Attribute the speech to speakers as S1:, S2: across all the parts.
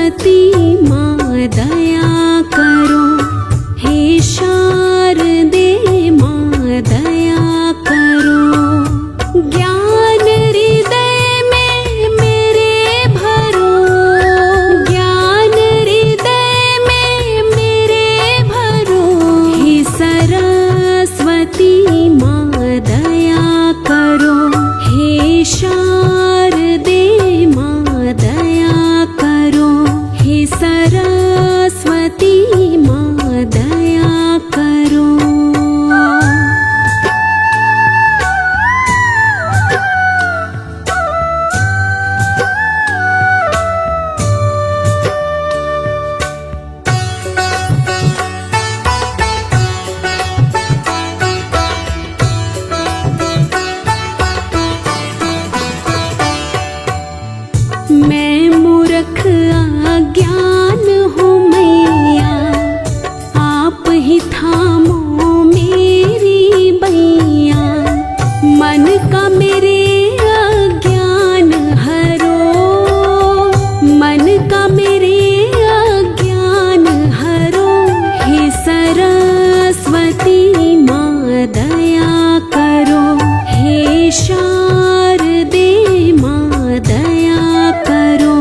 S1: सरस्वती माँ दया करो, हे शारदे माँ दया करो। ज्ञान हृदय में मेरे भरो, ज्ञान हृदय में मेरे भरो, हे सरस्वती माँ दया करो, हे शारदे माँ दया करो, हे सरस्वती माँ दया करो। मैं मूर्ख अज्ञान हूँ मैया, आप ही थामो मेरी बैया। मन का मेरे अज्ञान हरो, मन का मेरे अज्ञान हरो, हे सरस्वती माँ दया करो, हे शारदे माँ दया करो,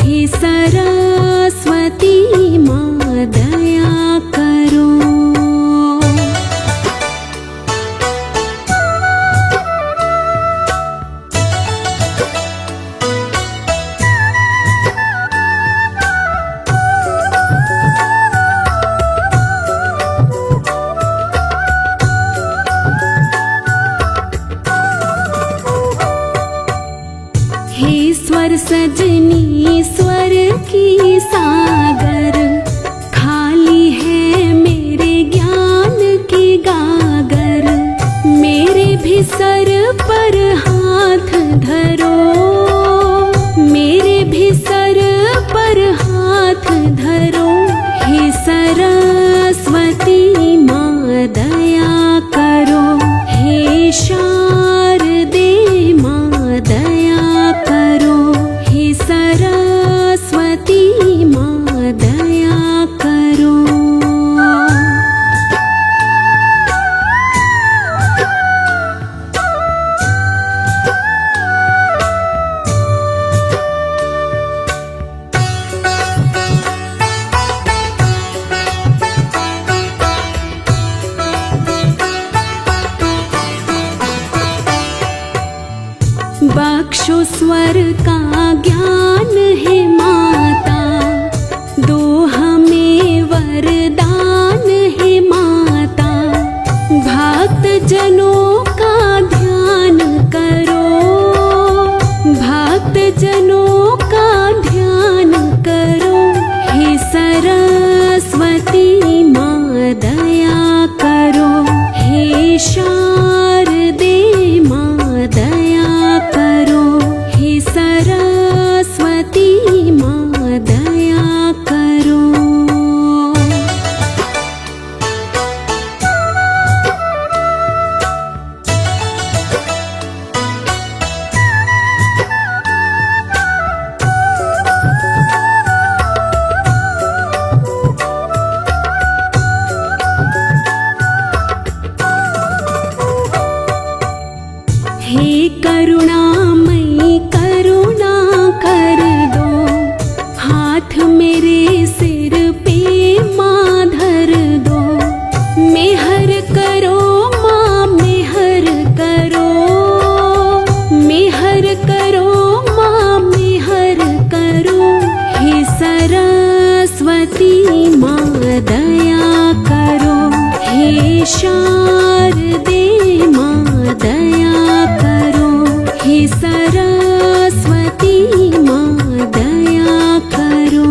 S1: हे सरस्वती माँ दया करो। हे स्वर सजनी स्वर की सागर, खाली है मेरे ज्ञान की गागर। मेरे भी सर पर हाथ धरो, मेरे भी सर पर हाथ धरो, हे सरस्वती माँ दया करो, हे शारदे माँ दया करो, हे सरस्वती माँ दया करो। बख्शो स्वर का ज्ञान है माता, दो हमें वरदान है माता। भक्त जनों का ध्यान करो, भक्त जनों का ध्यान करो, हे सरस्वती माँ दया करो, हे शारदे माँ दया करो, हे सरस्वती माँ दया करो। हे करुणामयी करुणा कर दो, हाथ मेरे सिर पे माँ धर दो। मेहर करो माँ मेहर करो, मेहर करो माँ मेहर करो, हे सरस्वती माँ दया करो, हे शारदे माँ दया करो, हे सरस्वती माँ दया करो।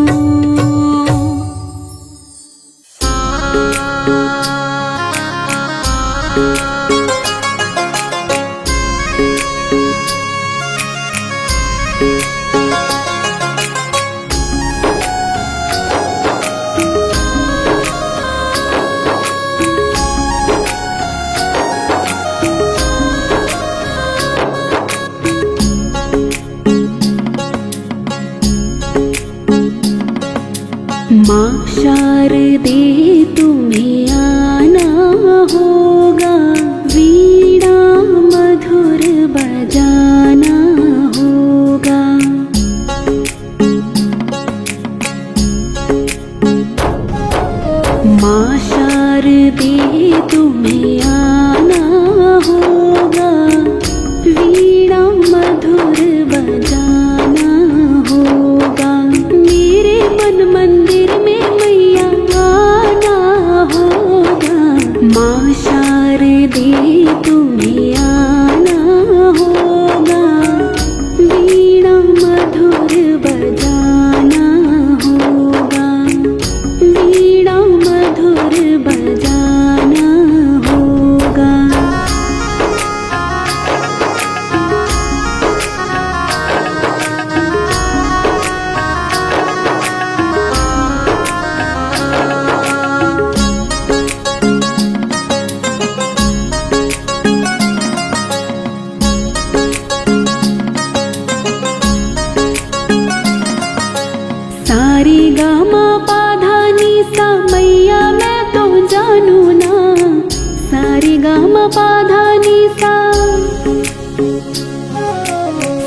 S1: म पा धा नि सा,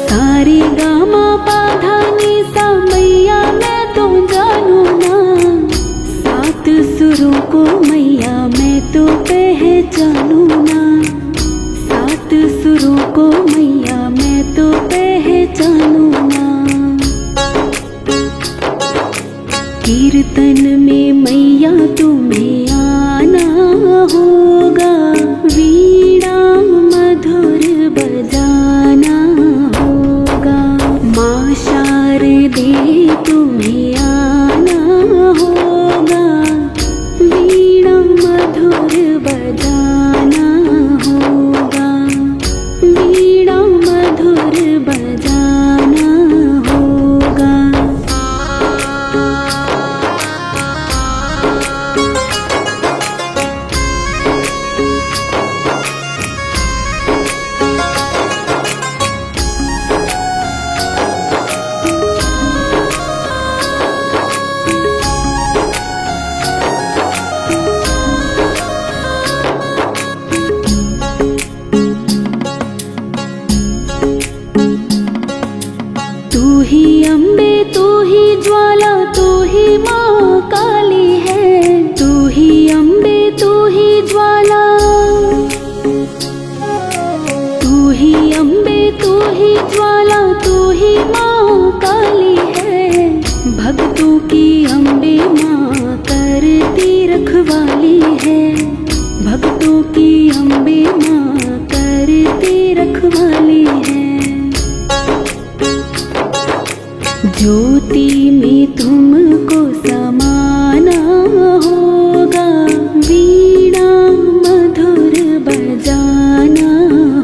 S1: सा रे गा म पा धा नि सा, मैया मैं तो जानू ना। सात सुरों को मैया मैं तो पहचानू ना। सात सुरों को मैया मैं तो पहचानू ना। कीर्तन में मैया तुम्हें आना होगा, वीणा मधुर बजाना होगा। माँ शारदे तुम्हें आना होगा, वीणा मधुर बजाना होगा, वीणा मधुर बजाना होगा। तू ही अम्बे, तू ही ज्वाला, तू ही माँ काली है। तू ही अम्बे, तू ही ज्वाला, तू ही अम्बे, तू ही ज्वाला, तू ही माँ काली है। भक्तों की अम्बे माँ करती रखवाली है। भक्तों की अम्बे माँ करती रखवाली है। ज्योति में तुमको समाना होगा, वीणा मधुर बजाना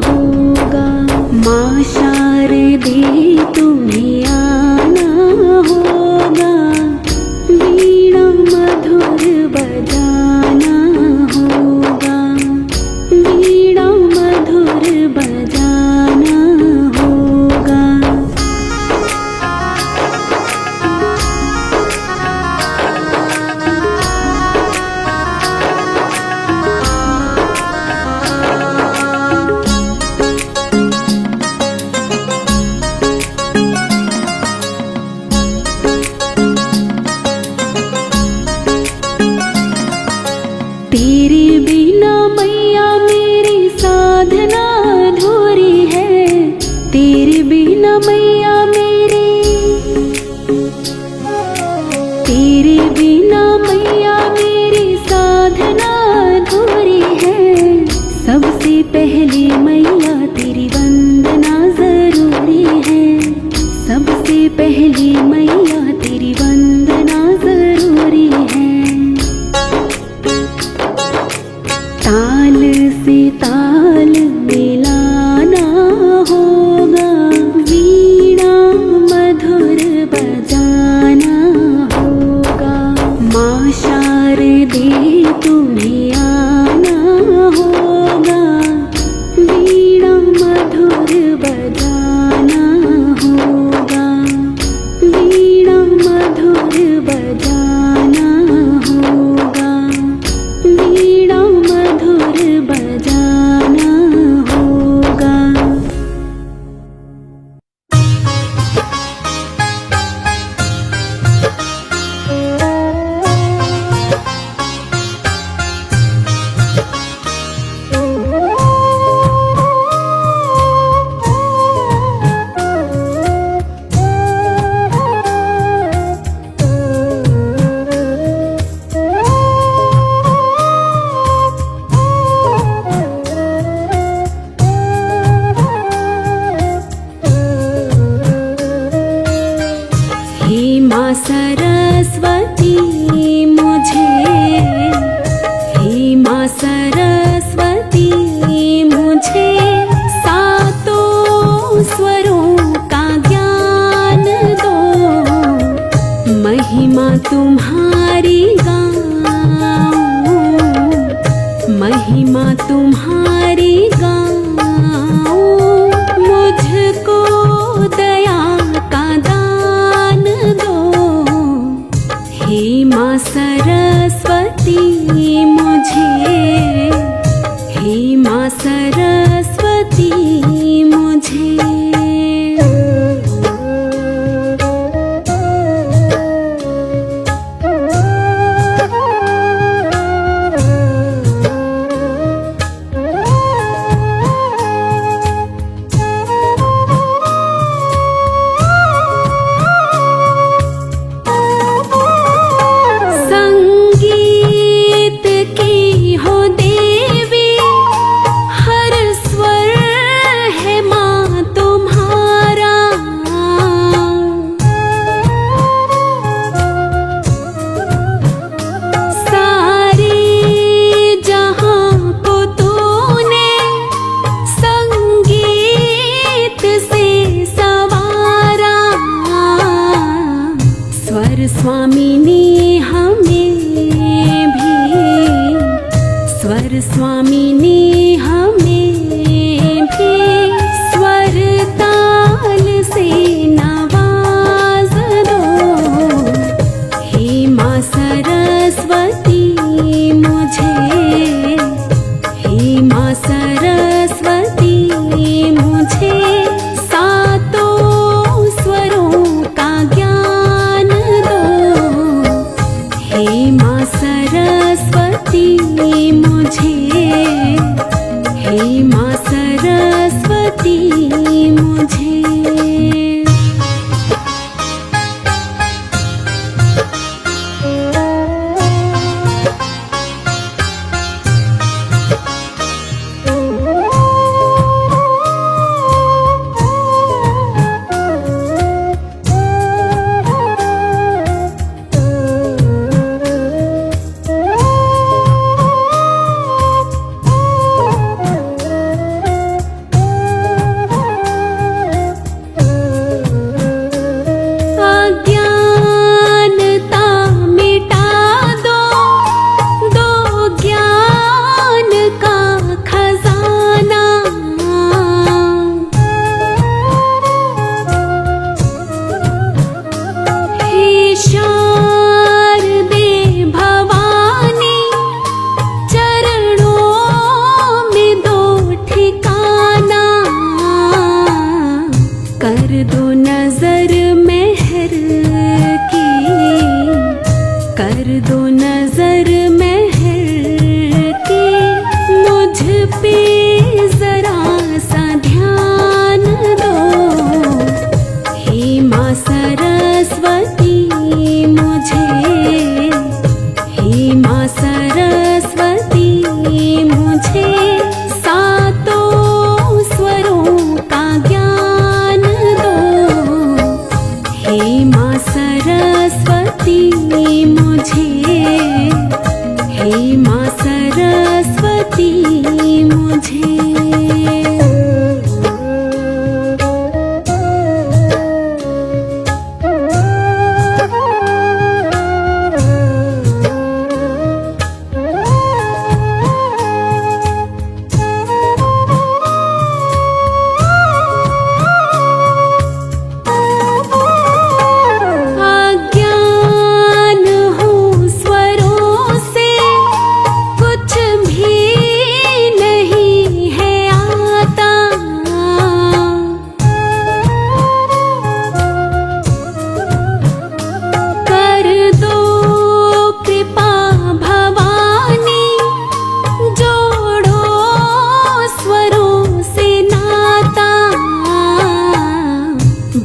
S1: होगा। माँ शारदे तुम्हें आना होगा, वीणा मधुर बजाना होगा, वीणा मधुर बजाना होगा। मुझे सातों स्वरों का ज्ञान दो। हे माँ सरस्वती मुझे, हे माँ सरस्वती मुझे।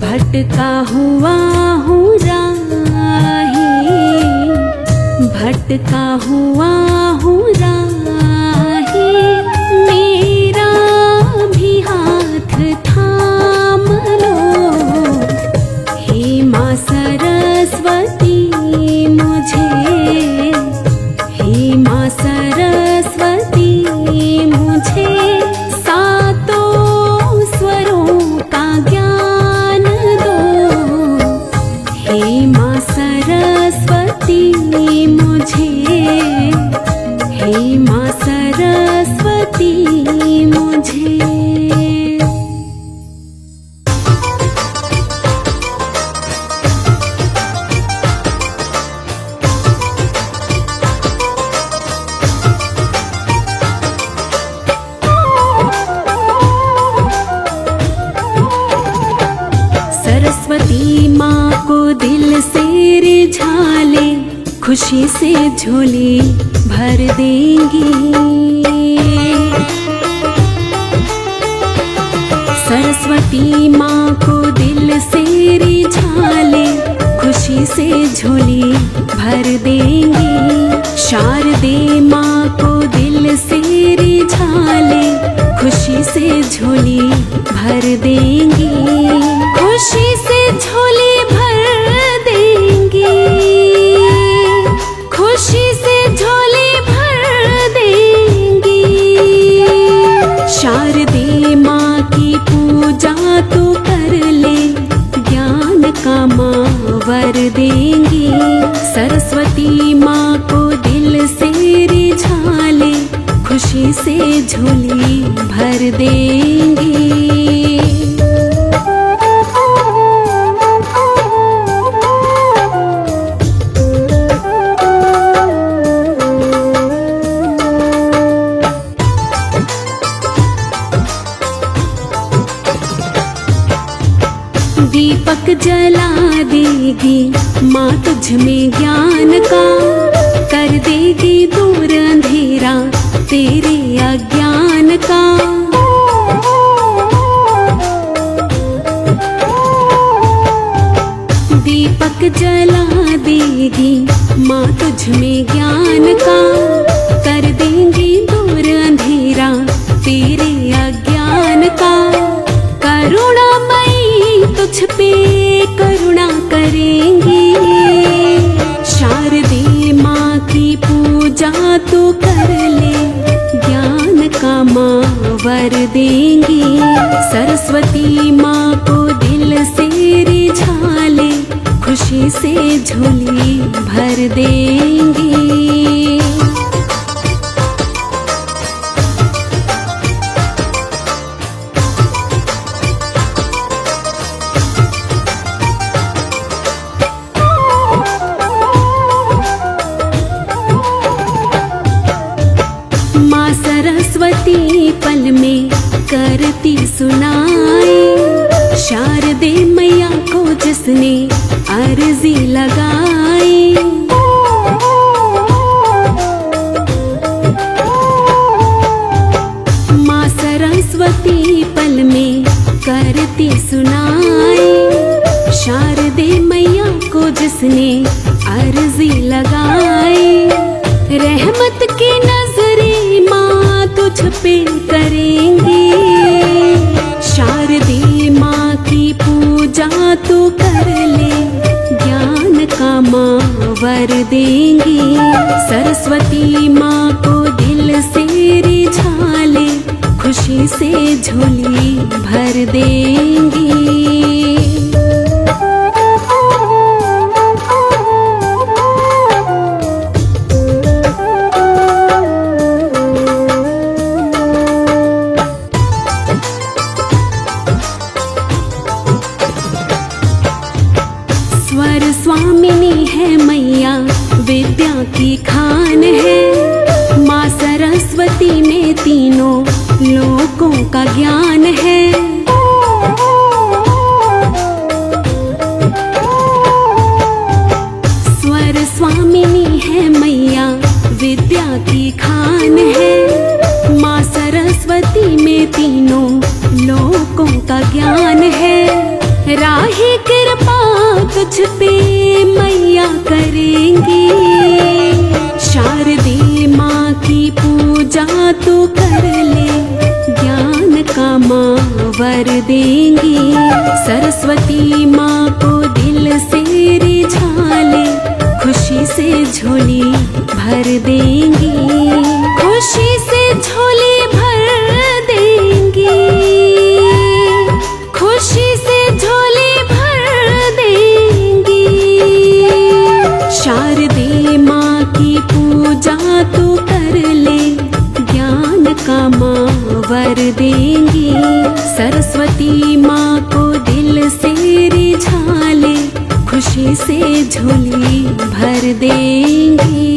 S1: भटका हुआ हूँ राही, भटका हुआ हूँ राही, मेरा भी हाथ थाम लो। हे माँ सरस्वती मुझे, हे माँ सरस्वती मुझे सातों स्वरों का ज्ञान दो। हे माँ सरस्वती मुझे, हे माँ सरस्वती मुझे। सरस्वती माँ को दिल से रिझा ले, खुशी से झोली भर देंगी। सरस्वती माँ को दिल से रिझा ले, खुशी से झोली भर देंगी। शारदे माँ को दिल से रिझा ले, खुशी से झोली भर देंगी। खुशी से झोली भर देंगी, खुशी से झोली भर देंगी। शारदे माँ की पूजा तू कर ले, ज्ञान का माँ वर देंगी। सरस्वती माँ को दिल से रिझा ले, खुशी से झोली भर देंगी। दीपक जला देगी माँ तुझ में ज्ञान का, कर देगी दूर अंधेरा तेरे अज्ञान का। दीपक जला देगी माँ तुझ में ज्ञान का, कर देंगी दूर अंधेरा तेरे अज्ञान का। करुणामयी तुझ पे करुणा करेंगी, शारदे माँ की पूजा तू कर ले, ज्ञान का माँ वर देंगी। सरस्वती माँ को दिल से रिझा ले, खुशी से झोली भर देंगी। माँ सरस्वती पल में करती सुनाई, शारदे मैया को जिसने अर्जी लगाई। माँ सरस्वती पल में करती सुनाई, शारदे मैया को जिसने अर्जी लगाई। रहमत की नजरे माँ तुझ पे करेंगी, शारदे माँ की पूजा तू कर ले, ज्ञान का माँ वर देंगी। सरस्वती माँ को दिल से रिझा ले, खुशी से झोली भर देंगी। स्वर स्वामिनी है मैया, विद्या की खान है, माँ सरस्वती में तीनों लोकों का ज्ञान है। स्वर स्वामिनी है मैया, विद्या की खान है, माँ सरस्वती में तीनों लोकों का ज्ञान है। राही कृपा तुझ पे मैया करेंगी, शारदे माँ की पूजा तू कर ले, ज्ञान का माँ वर देंगी। सरस्वती माँ को दिल से रिझा ले, खुशी से झोली भर देंगी, खुशी से झोली भर देंगी, खुशी से झोली भर देंगी। शारदे माँ की पूजा तू कर ले, ज्ञान का माँ वर देंगी। सरस्वती माँ को दिल से रिझा ले, खुशी से झोली भर देंगी।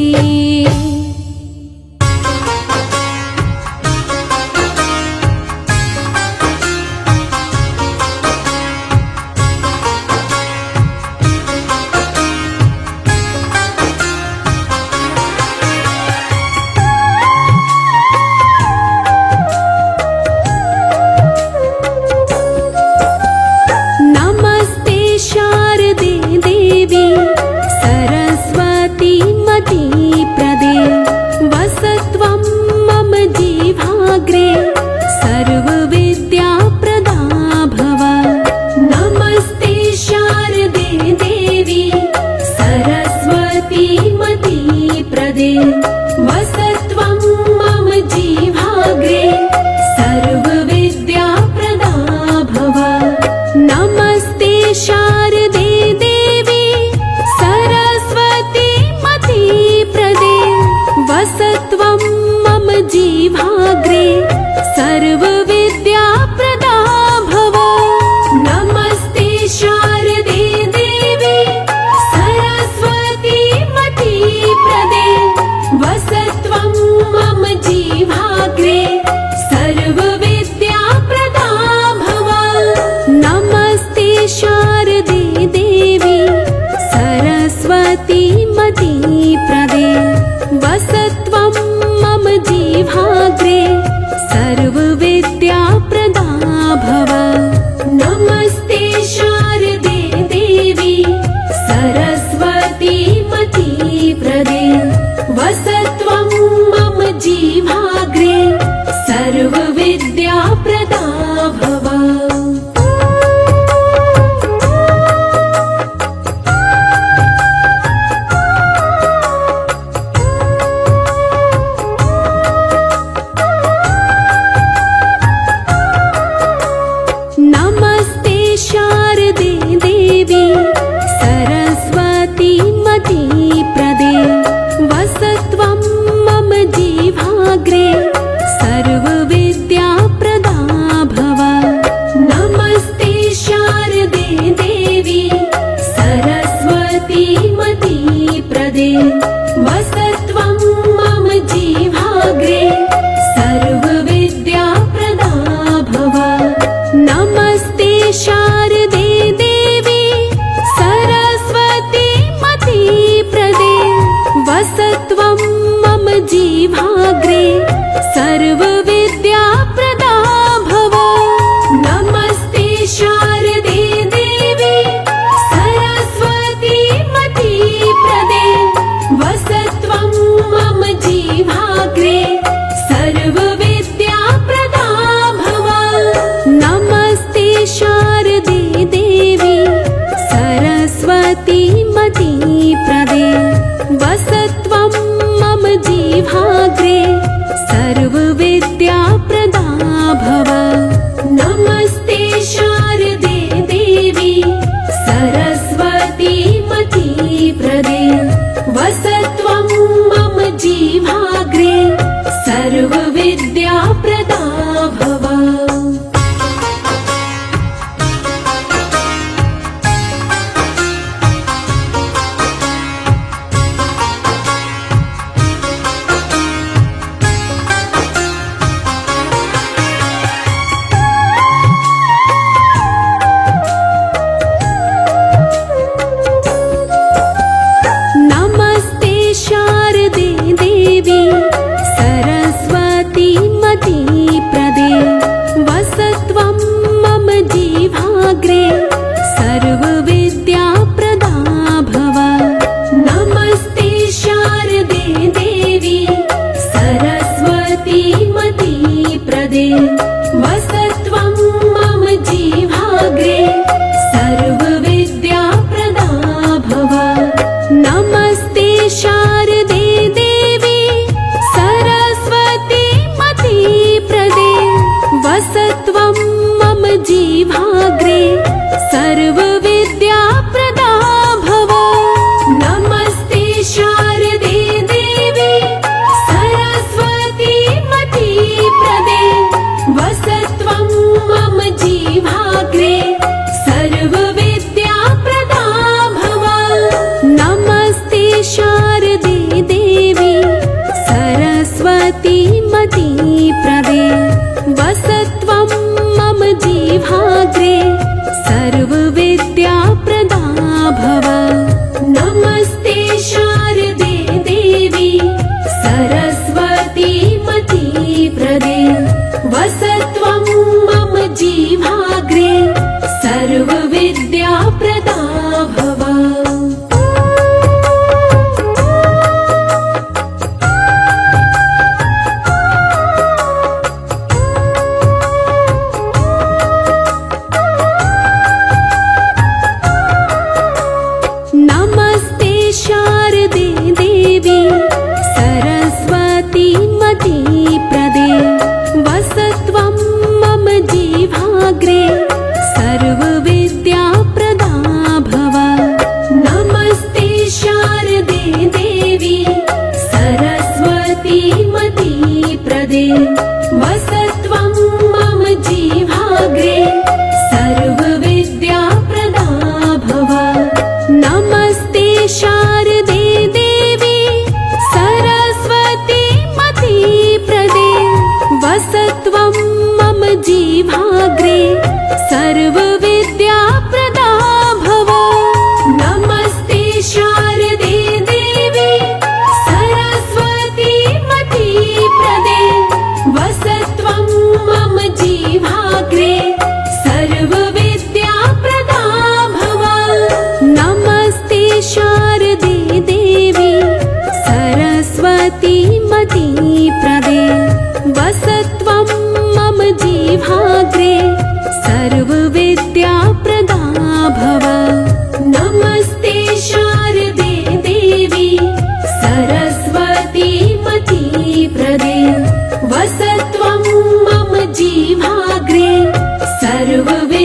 S1: नमस्ते शारदे देवी सरस्वती मती प्रदे वसत्वं मम जिह्वाग्रे सर्वविद्याप्रदा भव। नमस्ते शारदे देवी सरस्वती मती प्रदे वसत्वं मम जिह्वाग्रे सर्वविद्याप्रदा भव। नमस्ते शारदे देवी सरस्वती मती प्रदे वसत्वं मम जिह्वाग्रे सर्वविद्याप्रदा भव। नमस्ते शारदे देवी सरस्वती मती प्रदे वसत्वं मम जिह्वाग्रे सर्वविद्याप्रदा भव। नमस्ते शारदे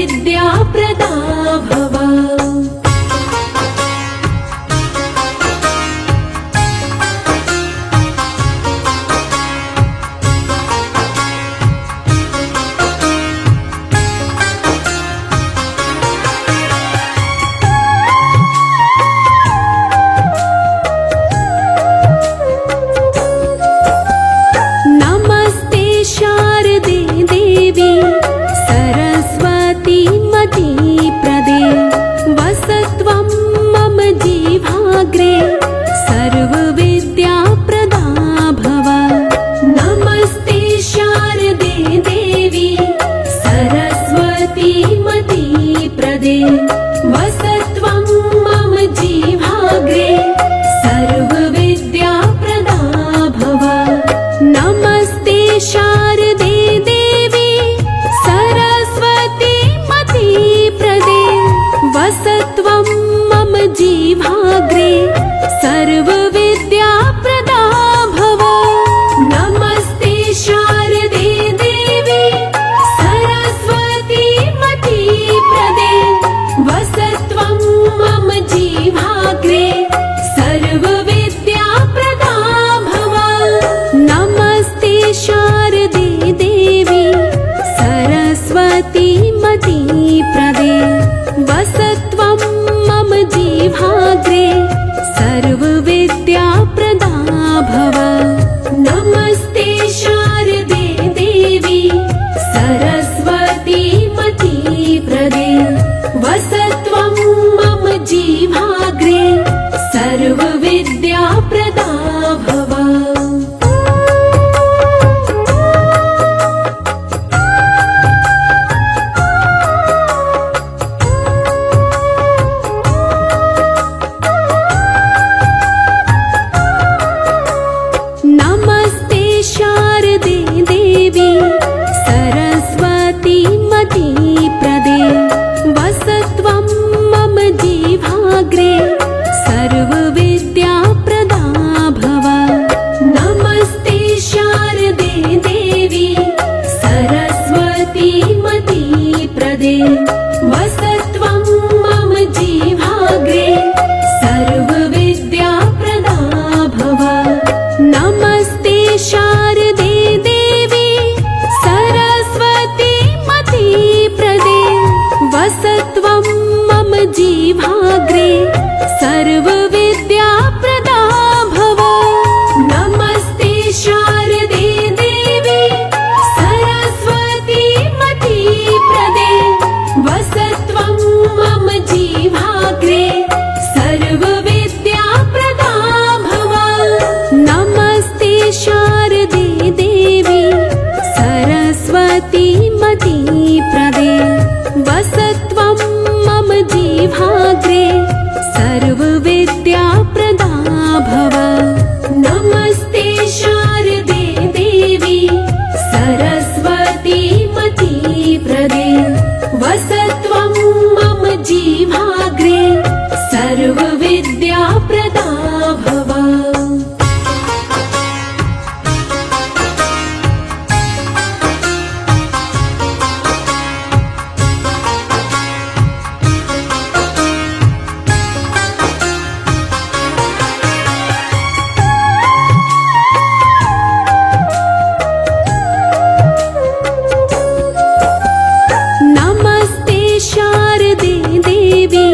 S1: सर्वविद्याप्रदा भव। नमस्ते शारदे देवी सरस्वती मतीप्रदे वसत्वं मम जीवाग्रे सर्वविद्याप्रदा भव। नमस्ते शारदे देवी सरस्वती मतीप्रदे वसत्वं मम जीवाग्रे सर्वविद्याप्रदा भव। नमस्ते शारदे देवी सरस्वती मतीप्रदे वसत्वं मम जीवाग्रे सर्वविद्याप्रदा भव। नमस्ते शारदे देवी सरस्वती मतीप्रदे वसत्वं मम जीवाग्रे सर्वविद्याप्रदा भव। नमस्ते शारदे देवी सरस्वती मतीप्रदे वसत्वं मम जीवाग्रे सर्वविद्याप्रदा भव। नमस्ते शारदे देवी सरस्वती मतीप्रदे वसत्वं मम जीवाग्रे सर्वविद्याप्रदा भव। नमस्ते शारदे देवी सरस्वती मतीप्रदे वसत्वं मम जीवाग्रे सर्वविद्याप्रदा भव। नमस्ते शारदे देवी सरस्वती मतीप्रदे वसत्वं मम जीवाग्रे सर्वविद्याप्रदा भव। नमस्ते शारदे देवी सरस्वती मतीप्रदे वसत्वं मम जीवाग्रे सर्वविद्याप्रदा भव। नमस्ते शारदे देवी सरस्वती मतीप्रदे वसत्वं मम जीवाग्रे सर्वविद्याप्रदा भव। नमस्ते शारदे देवी सरस्वती मतीप्रदे वसत्वं मम जीवाग्रे सर्वविद्याप्रदा भव। नमस्ते शारदे देवी सरस्वती मतीप्रदे वसत्वं मम जीवाग्रे सर्वविद्याप्रदा भव। नमस्ते शारदे देवी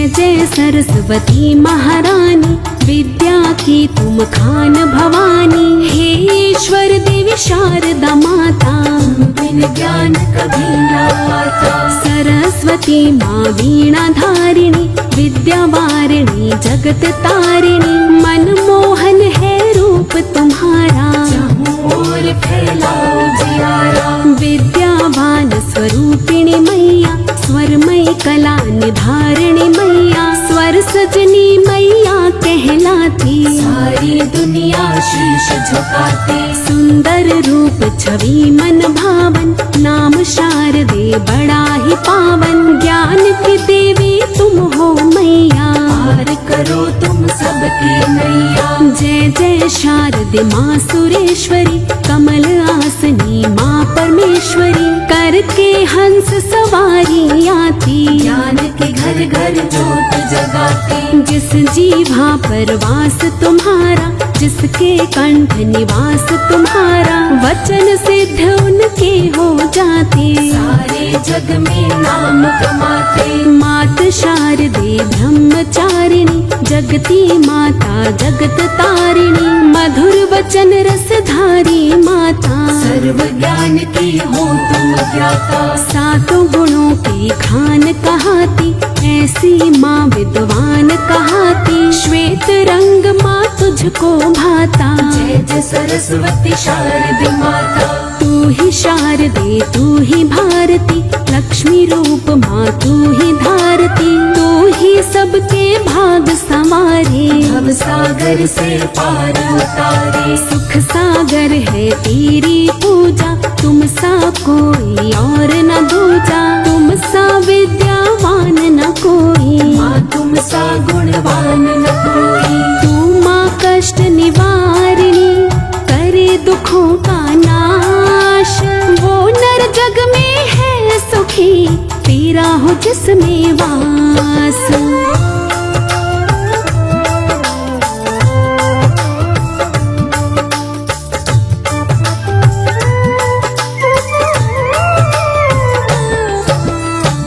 S1: जय जय सरस्वती महारानी, विद्या की तुम खान भवानी। हे ईश्वर देवी शारदा माता,
S2: बिन ज्ञान कभी न आता।
S1: सरस्वती माँ वीणा धारिणी, विद्या वारिणी जगत तारिणी। मनमोहन है रूप तुम्हारा,
S2: चाहूं ओर फैलाओ जियारा।
S1: विद्यावान स्वरूपिणी मैया, स्वरमयी कला निधारिणी मैया। स्वर सजनी मैया कहलाती,
S2: सारी दुनिया शीश झुकाती।
S1: सुंदर रूप छवि मन भावन, नाम शारदे बड़ा ही पावन। ज्ञान की देवी तुम हो मैया,
S2: पार करो तुम सबकी नैया।
S1: जय जय शारदे माँ सुरेश्वरी, कमल आसनी माँ परमेश्वरी। करके हंस सवारी आती,
S2: ज्ञान के घर घर जोत जगाती।
S1: जिस जीभा पर वास तुम्हारा, जिसके कंठ निवास तुम्हारा। वचन सिद्ध उनके हो जाते,
S2: सारे जग में नाम कमाते।
S1: मात शारदे ब्रह्मचारिणी, जगती माता जगत तारिणी। मधुर वचन रसधारी माता,
S2: सर्व ज्ञान की हो तुम ज्ञाता।
S1: सातों गुणों की खान कहाती, ऐसी माँ विद्वान कहाती। श्वेत रंग माँ तुझको भाता,
S2: जय जय सरस्वती शारदे माता।
S1: तू ही शारदे तू ही भारती, लक्ष्मी रूप माँ तू ही धारती। तू ही सबके भाग संवारे,
S2: भव सागर से पार उतारे।
S1: सुख सागर है तेरी पूजा, तुम सा कोई और न दूजा। तुम सा विद्यावान न कोई,
S2: माँ तुम सा गुणवान न कोई।
S1: तू माँ कष्ट निवारिणी, करे दुखों का नाश। वो नर जग में है सुखी, तेरा हो जिसमें वास।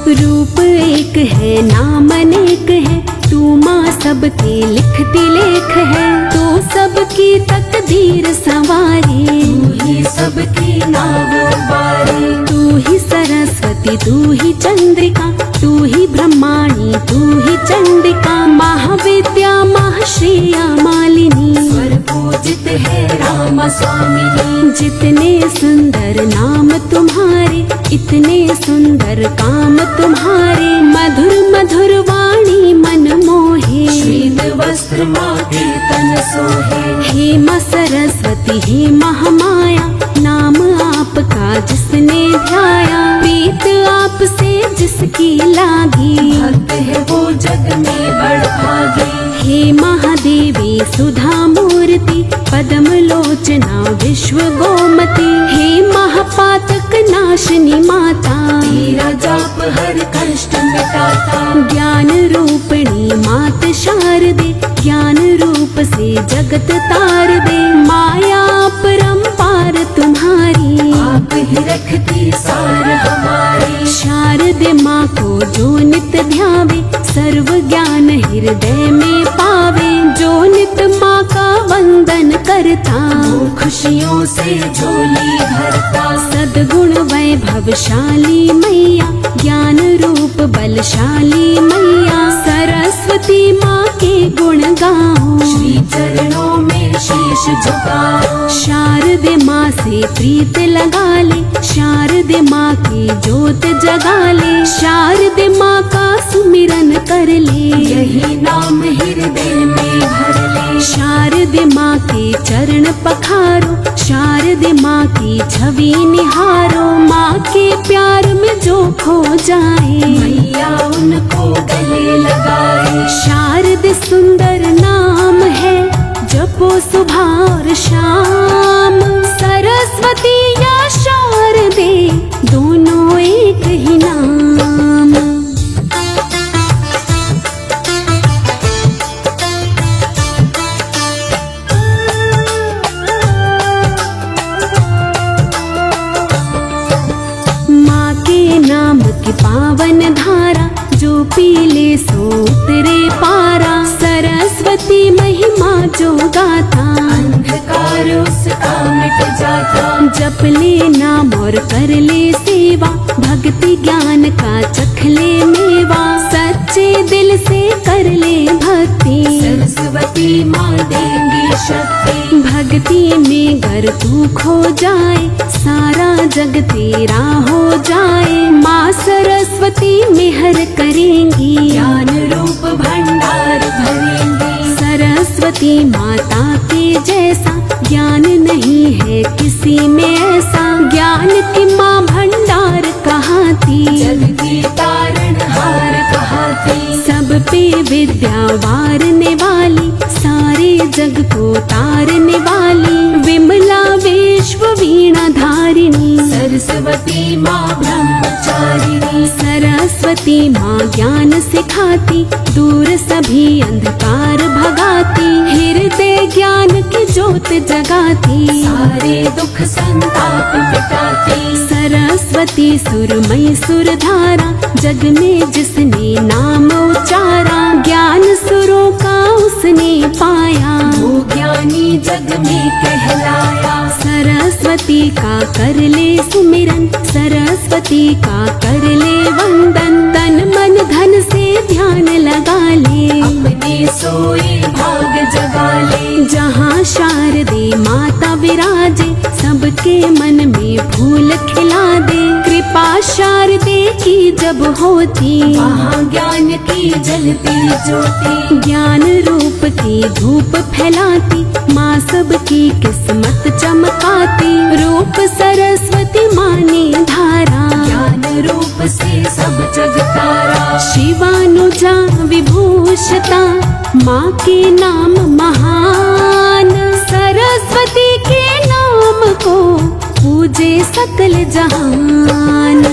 S1: रूप एक है नाम अनेक है, तू माँ सबके लिखती लेख है। तू सबकी तकदीर संवारे,
S2: तू ही सबकी नाव उबारे।
S1: तू ही सरस्वती तू ही चंद्रिका, तू ही ब्रह्माणी तू ही चंडिका। महाविद्या महाश्रेया मालिनी,
S2: स्वर पूजित है राम स्वामिनी।
S1: जितने सुंदर नाम तुम्हारे, इतने सुंदर काम तुम्हारे। मधुर मधुर वाणी मन मोहे,
S2: श्वेत वस्त्र माँ के तन सोहे।
S1: हे माँ सरस्वती हे महामाया, नाम आपका जिसने ध्याया। प्रीत आपसे जिसकी लागी,
S2: भक्त है वो जग में बड़भागी।
S1: हे महादेवी सुधा मूर्ति, पद्म लोचना विश्व गोमती। हे महापातक नाशनी माता,
S2: तेरा जाप हर कष्ट मिटाता।
S1: ज्ञान रूपिणी मात शारदे, ज्ञान रूप से जगत तार दे। माया परंपार तुम्हारी,
S2: आप ही रखती सार हमारी।
S1: शारदे माँ को जो नित ध्यावे, सर्व ज्ञान हृदय में पावे। जो नित माँ का वंदन करता,
S2: वो खुशियों से झोली भरता।
S1: सद्गुण वैभवशाली मैया, ज्ञान रूप बलशाली मैया। सरस्वती माँ के गुण गाओ,
S2: श्री चरणों में शीश झुकाओ।
S1: शारदे माँ से प्रीत लगा ले, शारदे माँ की जोत जगा ले। शारदे माँ का सुमिरन कर ले,
S2: यही नाम हृदय में भर ले।
S1: शारदे माँ के चरण पखारो, शारदे माँ की छवि निहारो। माँ के प्यार में जो खो जाए,
S2: मैया उनको गले लगाए।
S1: शारदे सुंदर नाम है, जपो सुबह और शाम। सरस्वती या शारदे दोनों एक ही नाम। माँ के नाम की पावन धारा, जो पीले सो उतरे पारा। सरस्वती महिमा जो गाता
S2: अंधकार उसका मिट जाता।
S1: जप ले नाम और कर ले सेवा, भक्ति ज्ञान का चख ले मेवा। सच्चे दिल से कर ले भक्ति,
S2: सरस्वती माँ देंगी शक्ति।
S1: भक्ति में गर तू खो जाए, सारा जग तेरा हो जाए। माँ सरस्वती मेहर करेंगी,
S2: ज्ञान रूप भंडार भरेंगी।
S1: सरस्वती माता के जैसा ज्ञान नहीं है किसी में ऐसा। ज्ञान की माँ भंडार कहाती,
S2: जग की तारणहार कहाती।
S1: सब पे विद्या वारने वाली, सारे जग को तारने वाली। विमला विश्व वीणा धारिणी,
S2: सरस्वती माँ ब्रह्मचारिणी।
S1: सरस्वती माँ ज्ञान सिखाती, दूर सभी अंधकार भगाती। हृदय ज्ञान की ज्योत जगाती,
S2: सारे दुख संताप मिटाती।
S1: सरस्वती सुरमयी सुरधारा, जग में जिसने नाम उचारा। ज्ञान सुरों का उसने पाया,
S2: वो ज्ञानी जग में कहलाया।
S1: सरस्वती का कर ले सुमिरन, सरस्वती का कर ले वंदन। तन मन धन से ध्यान लगा ले,
S2: अपने सोए भाग जगा ले।
S1: जहाँ शारदे माता विराजे, सबके मन में फूल खिला दे। कृपा शारदे की जब होती,
S2: वहाँ ज्ञान की जलती ज्योति।
S1: ज्ञान रूप की धूप फैलाती, माँ सबकी किस्मत चमकाती। रूप सरस्वती माँ ने धारा,
S2: ज्ञान रूप से सब जग तारा।
S1: शिवानुजा विभूषिता, माँ के नाम महान। सरस्वती के नाम को पूजे सकल जहान।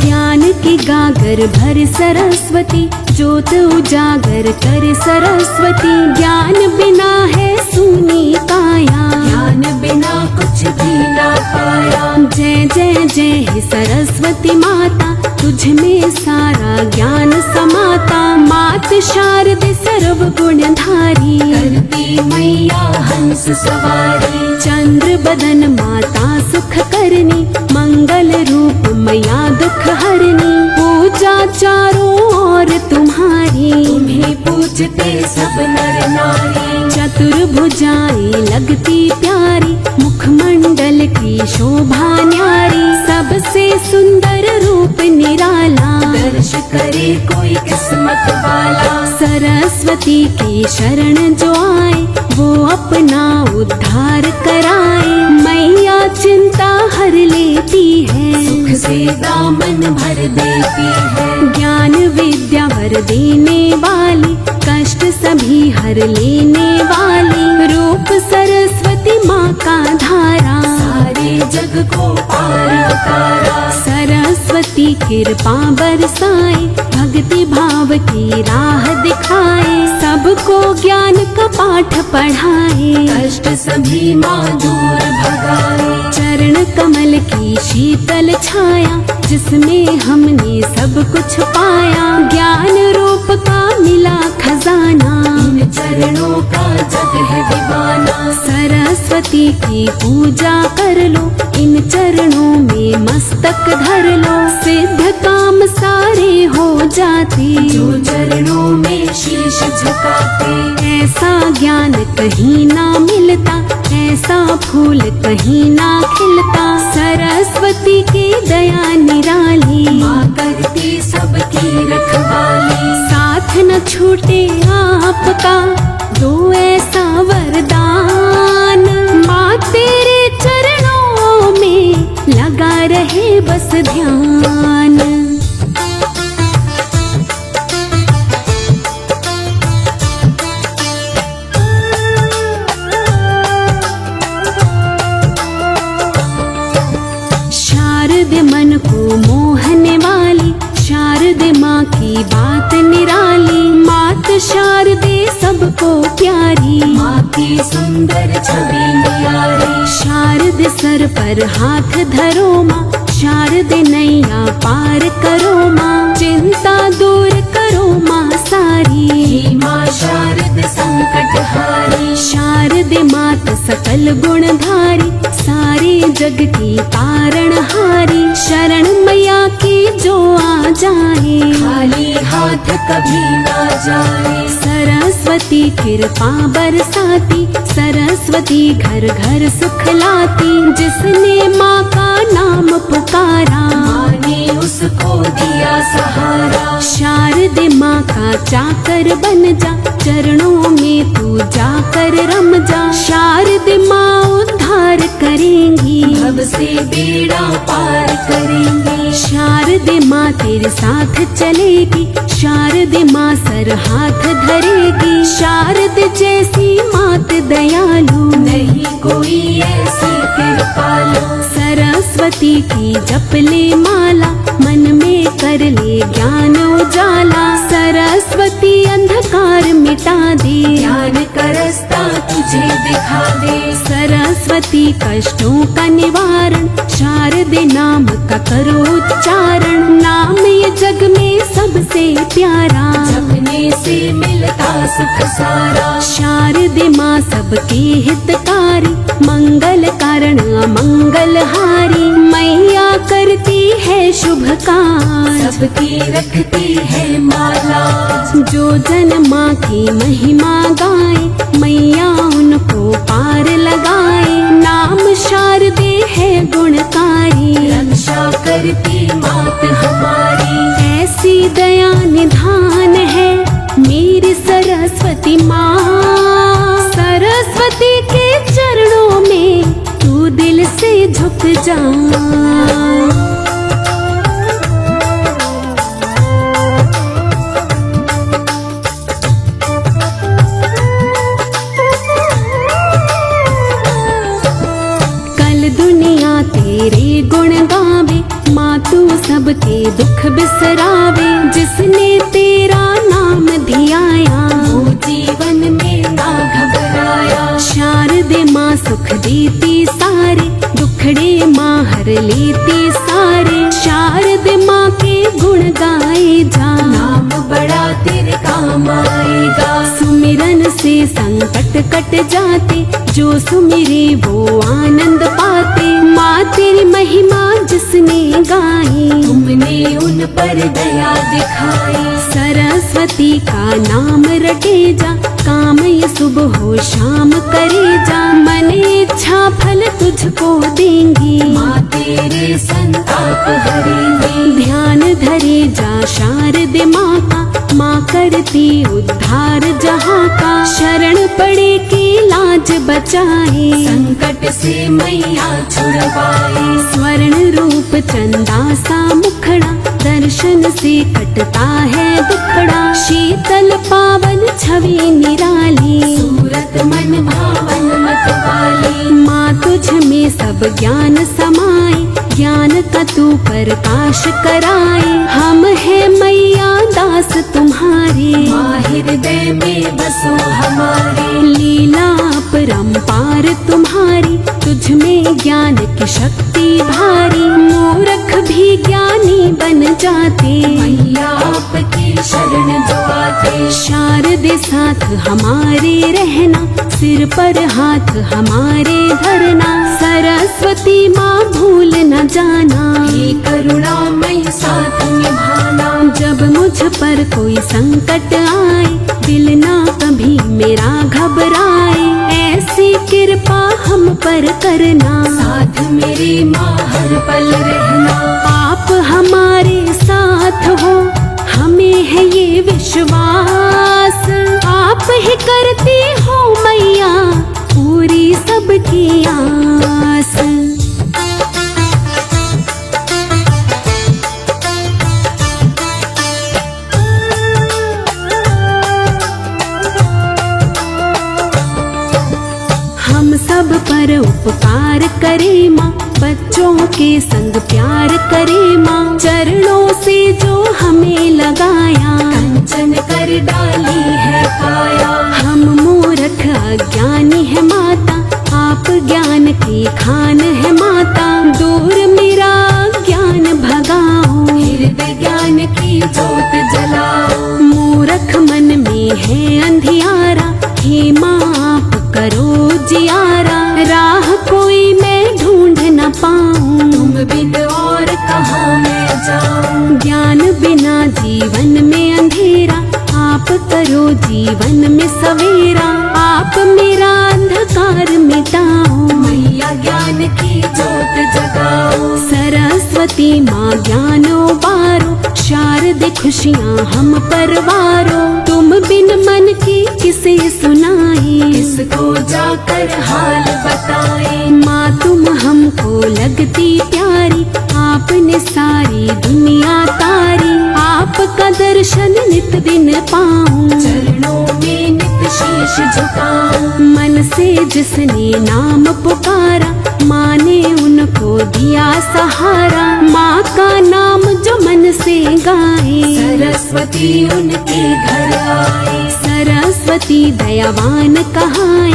S1: ज्ञान की गागर भर सरस्वती, ज्योत उजागर कर सरस्वती। ज्ञान बिना है सूनी काया,
S2: ज्ञान बिना कुछ भी ना पाया।
S1: जय जय जय हे सरस्वती माता, तुझ में सारा ज्ञान समाता। मात शारदे सर्व गुणधारी,
S2: करती मैया हंस सवारी।
S1: चंद्र बदन माता सुख करनी, मंगल रूप मैया दुख हरनी। पूजा चारों ओर तुम्हारी,
S2: तुम्हें पूजते सब नर नारी।
S1: चतुर्भुजाएं लगती प्यारी, मुखमंडल की शोभा न्यारी। सबसे सुंदर रूप निराला,
S2: दर्श करे कोई किस्मत वाला।
S1: सरस्वती की शरण जो आए, वो अपना उद्धार कराए। मैया चिंता हर लेती है,
S2: सुख से दामन भर देती है।
S1: ज्ञान विद्या वर देने वाली, कष्ट सभी हर लेने वाली। रूप सरस्वती माँ का धारा,
S2: सारे जग को पार उतारा।
S1: सरस्वती कृपा बरसाए, भक्ति भाव की राह दिखाए। सबको ज्ञान का पाठ पढ़ाए,
S2: कष्ट सभी माँ दूर भगाए।
S1: चरण कमल की शीतल छाया, जिसमें हमने सब कुछ पाया। ज्ञान रूप का मिला खजाना,
S2: इन चरणों का जग है दीवाना।
S1: सरस्वती की पूजा कर लो, इन चरणों में मस्तक धर लो। सिद्ध काम सारे हो जाते,
S2: जो चरणों में शीश झुकाते।
S1: ऐसा ज्ञान कहीं ना मिलता, ऐसा फूल कहीं ना खिलता। सरस्वती की दया निराली,
S2: माँ करती सबकी रखवाली।
S1: साथ न छूटे आपका, दो ऐसा वरदान। माँ तेरे चरणों में लगा रहे बस ध्यान। शारद मन को मोहने वाली, शारद माँ की बात निराली। मात शारदे सबको प्यारी,
S2: माँ की सुंदर छवि न्यारी।
S1: शारद सर पर हाथ धरो माँ, शारद नैया पार करो माँ, चिंता दूर करो माँ सारी।
S2: हे माँ शारद संकट हारी,
S1: शारद मात सकल गुणधारी, सारे जग की तारणहारी। शरण मैया की जो आ जाए,
S2: खाली हाथ कभी ना जाए।
S1: सरस्वती कृपा बरसाती, सरस्वती घर घर सुख लाती। जिसने माँ का नाम पुकारा,
S2: माँ ने उसको दिया सहारा।
S1: शारद माँ का चाकर बन जा, चरणों में तू जाकर रम जा। शारद माँ उद्धार करेंगी,
S2: भव से बेड़ा पार करेंगे।
S1: शारद माँ तेरे साथ चलेगी, शारद माँ सर हाथ धरेगी। शारद जैसी मात दयालु,
S2: नहीं कोई ऐसी कृपालु।
S1: सरस्वती की जप ले माला, मन में कर ले ज्ञान उजाला। सरस्वती अंधकार मिटा दे,
S2: ज्ञान का रास्ता तुझे दिखा दे।
S1: सरस्वती कष्टों का निवारण, शारद नाम का करो उच्चारण। नाम ये जग में सबसे प्यारा,
S2: जपने से मिलता सुख सारा।
S1: शारद माँ सबके हितकारी, मंगल कारण अमंगल हारी। मैया करती है शुभ कार्य,
S2: सबकी रखती है माला।
S1: जो जन माँ की महिमा गाए, मैया उनको पार लगाए। नाम शारदे है गुणकारी,
S2: रक्षा करती मात हमारी।
S1: ऐसी दया निधान है मेरी सरस्वती माँ। सरस्वती के चरणों में तू दिल से झुक जा। कल दुनिया तेरे गुण गावे, माँ तू सबके दुख बिसरावे। जिसने तेरा नाम धियाया,
S2: वो जीवन में ना घबराया।
S1: शारद माँ सुख देती सारे, दुखड़े माँ हर लेती सारे। शारद माँ के गुण गाए जा,
S2: नाम बड़ा तेरे काम आएगा।
S1: सुमिरन से संकट कट जाते, जो सुमिरे वो आनंद पाते। माँ तेरी महिमा जिसने गाई,
S2: तुमने उन पर दया दिखाई।
S1: सरस्वती का नाम रटे जा, काम ये सुबह हो शाम करे जा। मन इच्छा फल तुझको देंगी,
S2: माँ तेरे संताप हरेंगे।
S1: ध्यान धरे जा शारद माँ का, माँ करती उद्धार जहाँ का। शरण पड़े की लाज बचाए,
S2: संकट से मैया छुड़वाए।
S1: स्वर्ण रूप चंदा सा मुखड़ा, दर्शन से कटता है दुखड़ा। शीतल पावन छवि निराली,
S2: सूरत मन भावन मत वाली।
S1: माँ तुझ में सब ज्ञान समाए, ज्ञान का तू प्रकाश कराए। हम है मैया दास तुम्हारे,
S2: माँ हृदय में बसो हमारे।
S1: लीला अपरंपार तुम्हारी, तुझ में ज्ञान की शक्ति भारी। मूर्ख भी ज्ञानी बन जाते,
S2: मैया आपकी शरण जो आते।
S1: शारद साथ हमारे रहना, सिर पर हाथ हमारे धरना। सरस्वती माँ भूल न जाना,
S2: हे करुणामय साथ निभाना।
S1: जब मुझ पर कोई संकट आए, दिल ना कभी मेरा घबराए। ऐसी कृपा हम पर करना,
S2: साथ मेरी माँ हर पल रहना।
S1: आप हमारे साथ हो, हमें है ये विश्वास। आप ही करती हो मैया पूरी सबकी आस। हम सब पर उपकार करे माँ, बच्चों के संग प्यार करे माँ। चरणों से जो हमें लगाया,
S2: कंचन कर डाली है
S1: है अंधियारा, हे माँ आप करो जियारा। राह कोई मैं ढूंढ न पाऊं,
S2: तुम बिन और कहाँ मैं जाऊं।
S1: ज्ञान बिना जीवन में अंधेरा, आप करो जीवन में सवेरा। आप मेरा अंधकार मिटाओ,
S2: मैया ज्ञान की जोत जगाओ।
S1: सरस्वती माँ ज्ञानो बारो, शारदे खुशियाँ हम परवारो। तुम बिन मन की किसे सुनाए,
S2: किसको जाकर हाल बताए।
S1: माँ तुम हमको लगती प्यारी, आपने सारी दुनिया तारी। आपका दर्शन नित दिन पाऊं,
S2: चरणों में नित शीश झुकाऊं।
S1: मन से जिसने नाम पुकारा, माँ ने उनको दिया सहारा। माँ का नाम जो मन से गाए,
S2: सरस्वती उनके घर आए।
S1: सरस्वती दयावान कहाए,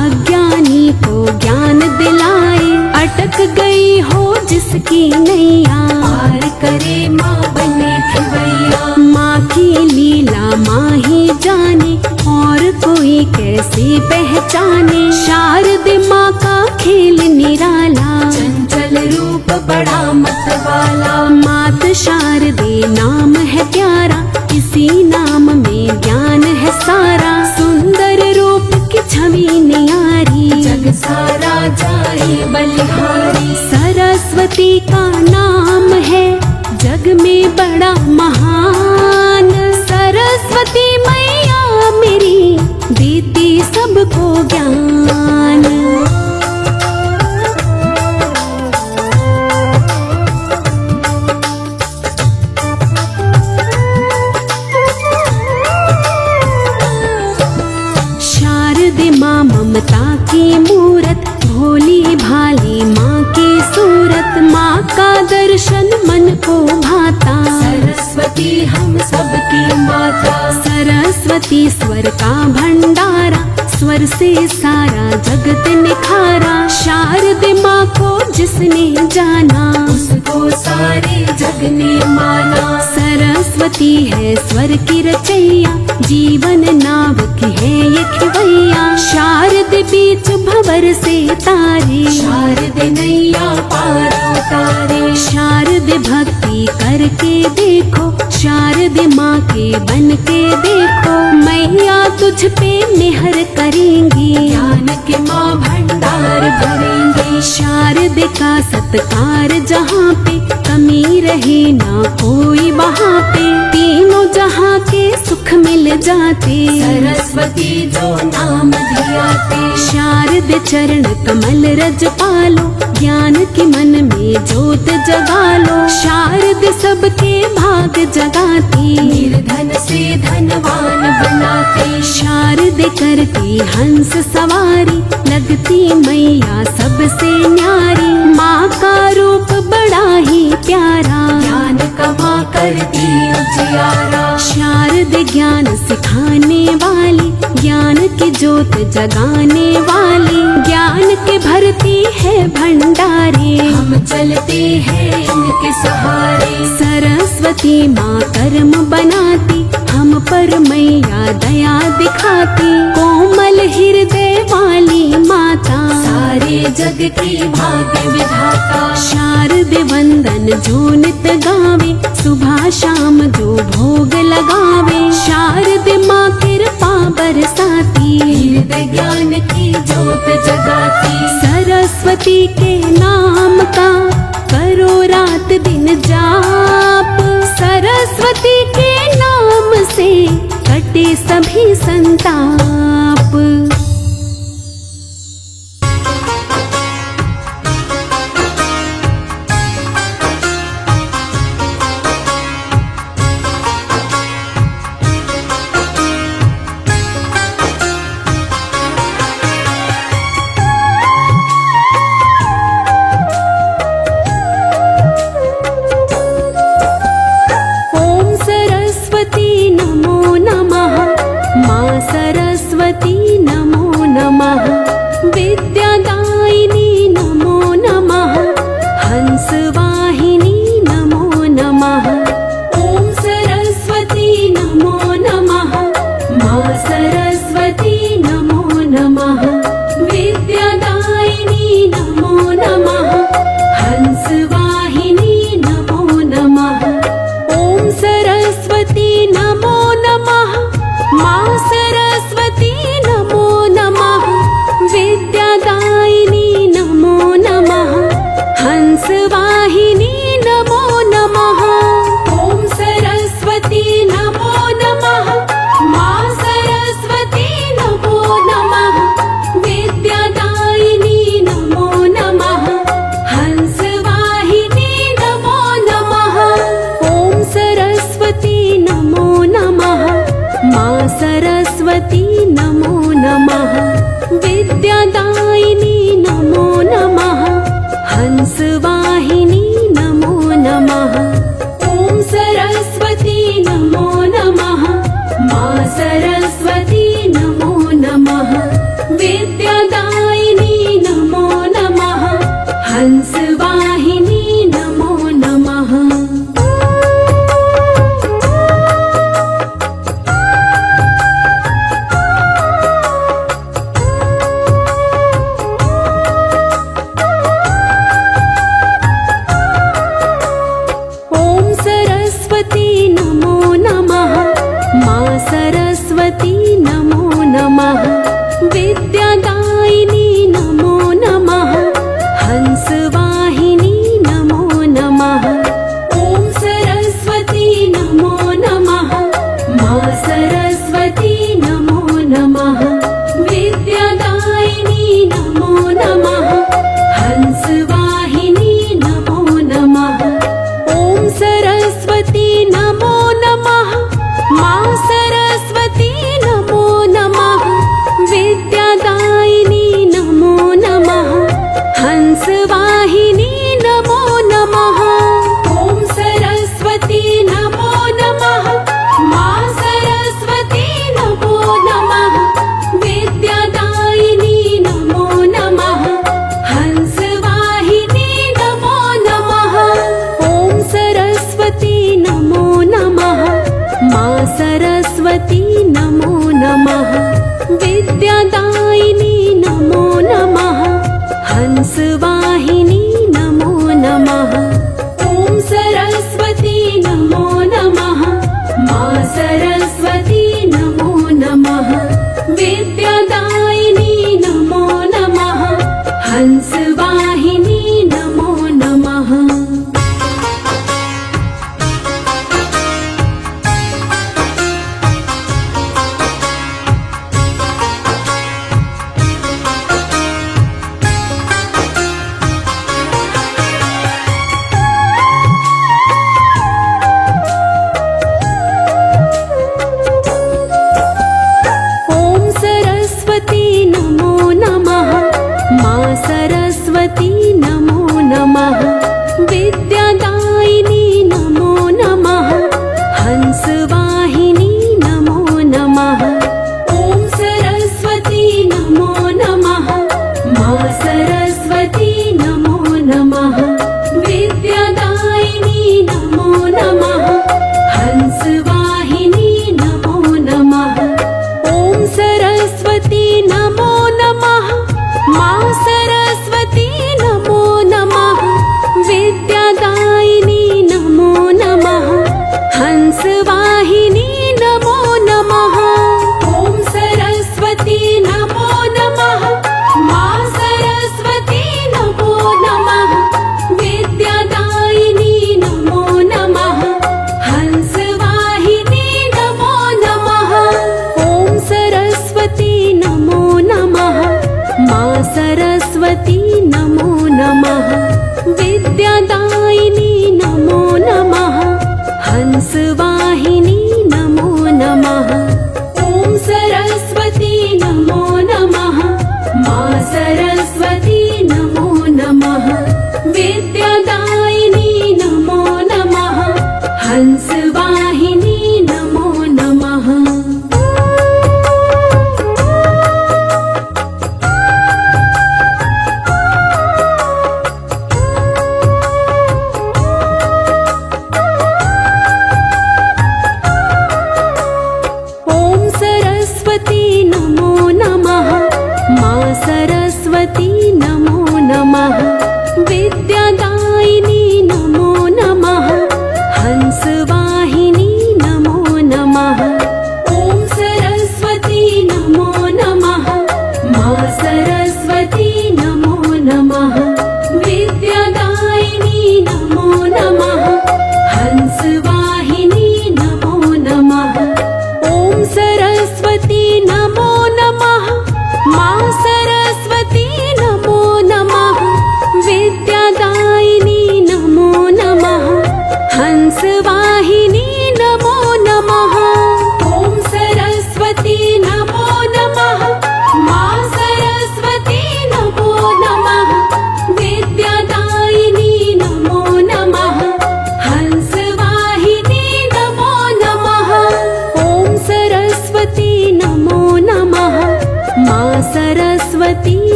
S1: अज्ञानी को ज्ञान दिलाए। अटक गई हो जिसकी नैया,
S2: पार करे माँ बने खिवैया।
S1: माँ की लीला माँ ही जाने, और कोई कैसे पहचाने। शारदे माँ का खेल निराला,
S2: चंचल रूप बड़ा मतवाला।
S1: मात शारदे नाम है प्यारा, इसी नाम में ज्ञान है सारा। सुंदर रूप की छवि न्यारी,
S2: जग सारा जाए बलिहारी।
S1: सरस्वती का नाम है जग में बड़ा महान। सरस्वती मैया मेरी देती सबको ज्ञान। शारदे माँ ममता की मूरत, भोली भाली माँ की सूरत। माँ का दर्शन मन को भाता,
S2: सरस्वती हम सबकी माता।
S1: सरस्वती स्वर का भंडारा, स्वर से सारा जगत निखारा। शारदे माँ को जिसने जाना,
S2: उसको सारे जग ने माना।
S1: सरस्वती है स्वर की रचैया, जीवन नाव की है ये खिवैया। शारद बीच भंवर से तारे,
S2: शारद नैया पार उतारे।
S1: शारद भक्ति करके देखो, शारद माँ के बन के देखो। मैया तुझ पे मेहर करेंगी,
S2: ज्ञान के माँ भंडार भरेंगे।
S1: शारद का सत्कार जहाँ पे, कमी रहे ना कोई वहाँ पे। तीनों जहाँ के सुख मिल जाते,
S2: सरस्वती जो नाम धियाते।
S1: शारद चरण कमल रज पालो, ज्ञान के मन में जोत जगा लो। शारद सबके भाग जगाती,
S2: निर्धन से धनवान बनाते।
S1: शारद करती हंस सवारी, लगती मैया सबसे न्यारी। माँ का रूप बड़ा ही प्यारा,
S2: ज्ञान कमा करती उजियारा।
S1: शारद ज्ञान सिखाने वाली, ज्ञान की जोत जगाने वाली। ज्ञान के भरती है भंडारे,
S2: हम चलते हैं इनके सहारे।
S1: सरस्वती माँ कर्म बनाती, हम पर मैया दया दिखाती। कोमल हृदय वाली माता,
S2: सारे जग की भाग्य विधाता।
S1: शारद वंदन जो नित गावे, सुबह शाम जो भोग लगावे। शारद माँ कृपा बरसाती,
S2: हृदय ज्ञान की जोत जगाती।
S1: सरस्वती के नाम का करो रात दिन जाप। सरस्वती के नाम से कटे सभी संताप। सरस्वती नमो नमः विद्यादायिनी नमो नमः हंसवाहिनी नमो नमः ॐ सरस्वती नमो नमः मां सरस्वती नमो नमः विद्यादायिनी नमो नमः हंसवाहिनी नमो नमः ॐ सरस्वती नमो नमः मां सरस्वती नमो नमः विद्यादायिनी नमो नमः हंसवाहिनी नमो नमः ॐ सरस्वती नमो नमः मां सरस्वती नमो नमः विद्यादायिनी नमो नमः हंसवाहिनी नमो नमः ॐ सरस्वती नमो नमः मां सरस्वती नमो नमः विद्यादायिनी नमो नमः हंसवाहिनी नमो नमः ॐ सरस्वती नमो नमः मां सरस्वती नमो नमः विद्यादायिनी नमो नमः हंसवाहिनी नमो नमः ॐ सरस्वती नमो नमः मां सरस्वती नमो नमः विद्यादायिनी नमो नमः हंसवाहिनी नमो नमः ॐ सरस्वती नमो नमः मां सरस्वती नमो नमः विद्यादायिनी नमो नमः हंसवाहिनी नमो नमः ॐ सरस्वती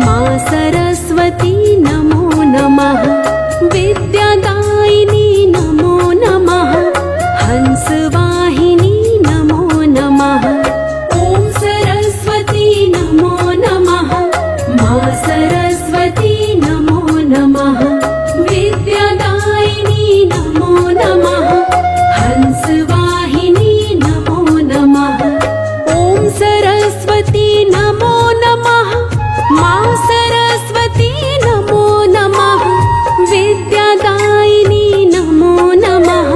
S1: माँ सरस्वती नमो नमः। विद्यादायिनी नमो नमः। हंसवाहिनी नमो नमः। ॐ सरस्वती नमो नमः। माँ सरस्वती नमो नमः। विद्यादायिनी नमो नमः। हंसवाहिनी नमो नमः। ॐ सरस्वती नमो नमः। माँ सरस्वती नमो नमः। विद्यादायिनी नमो नमः।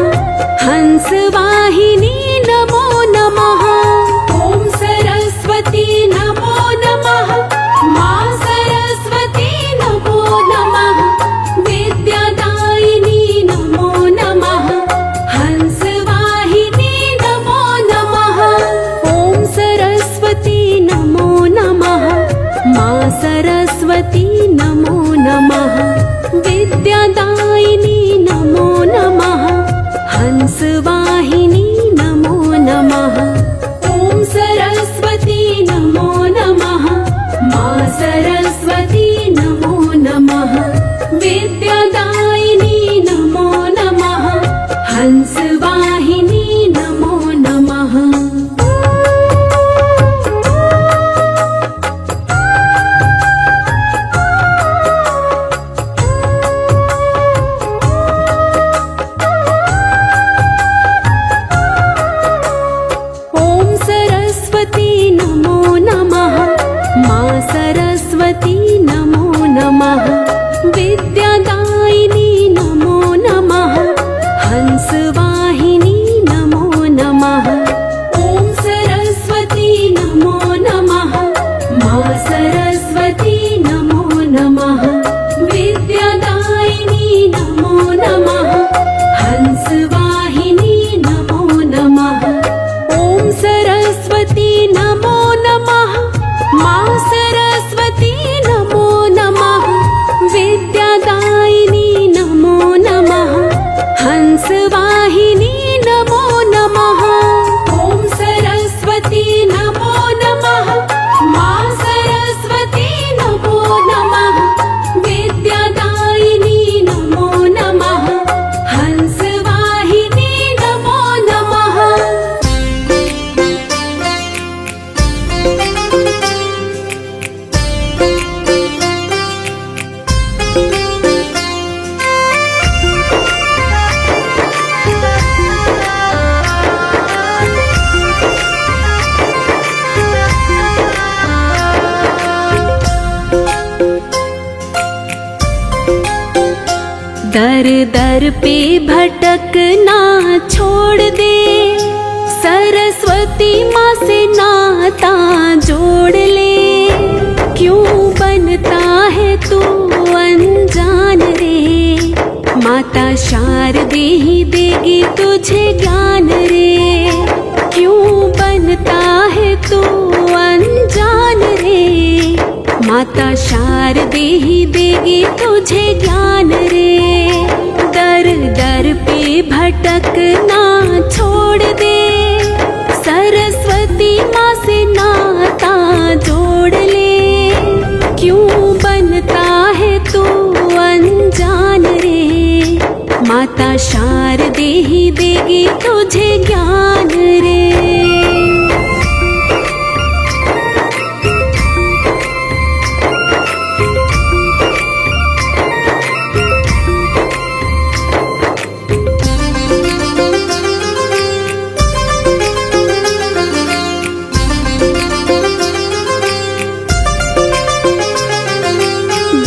S1: हंसवाहिनी नमो नमः। ॐ सरस्वती नमो नमः। माँ सरस्वती नमो नमः। विद्यादायिनी नमो नमः। हंसवाहिनी नमो नमः। ॐ सरस्वती नमो नमः। माँ सरस्वती नमो नमः। विद्यादायिनी नमो नमः। हंसवाहिनी नमो नमः। ॐ सरस्वती नमो नमः। माँ सरस्वती नमो नमः। विद्यादायिनी नमो नमः। हंसवाहिनी नमो नमः। ॐ सरस्वती नमो नमः। माँ सरस्वती नमो नमः। विद्यादायिनी नमो नमः। हंसवाहिनी नमो नमः। ॐ सरस्वती नमो नमः। माँ सरस्वती नमो नमः। विद्यादायिनी नमो नमः। हंसवाहिनी नमो नमः। ॐ सरस्वती नमो नमः। माँ सरस्वती नमो नमः। विद्यादायिनी नमो नमः। हंसवाहिनी नमो नमः। ॐ सरस्वती नमो नमः। माँ सरस्वती नमो नमः। विद्यादायिनी नमो नमः। हंसवाहिनी नमो नमः। दर दर पे भटकना छोड़ दे। सरस्वती माँ से नाता जोड़ ले। क्यों बनता है तू अनजान रे। माता शारदे ही देगी तुझे ज्ञान रे। क्यों बनता है तू अनजान रे। माता शारदे ही देगी तुझे ज्ञान रे। दर दर पे भटकना छोड़ दे। सरस्वती माँ से नाता जोड़ ले। क्यों बनता है तू अनजान रे। माता शारदे ही देगी तुझे ज्ञान रे।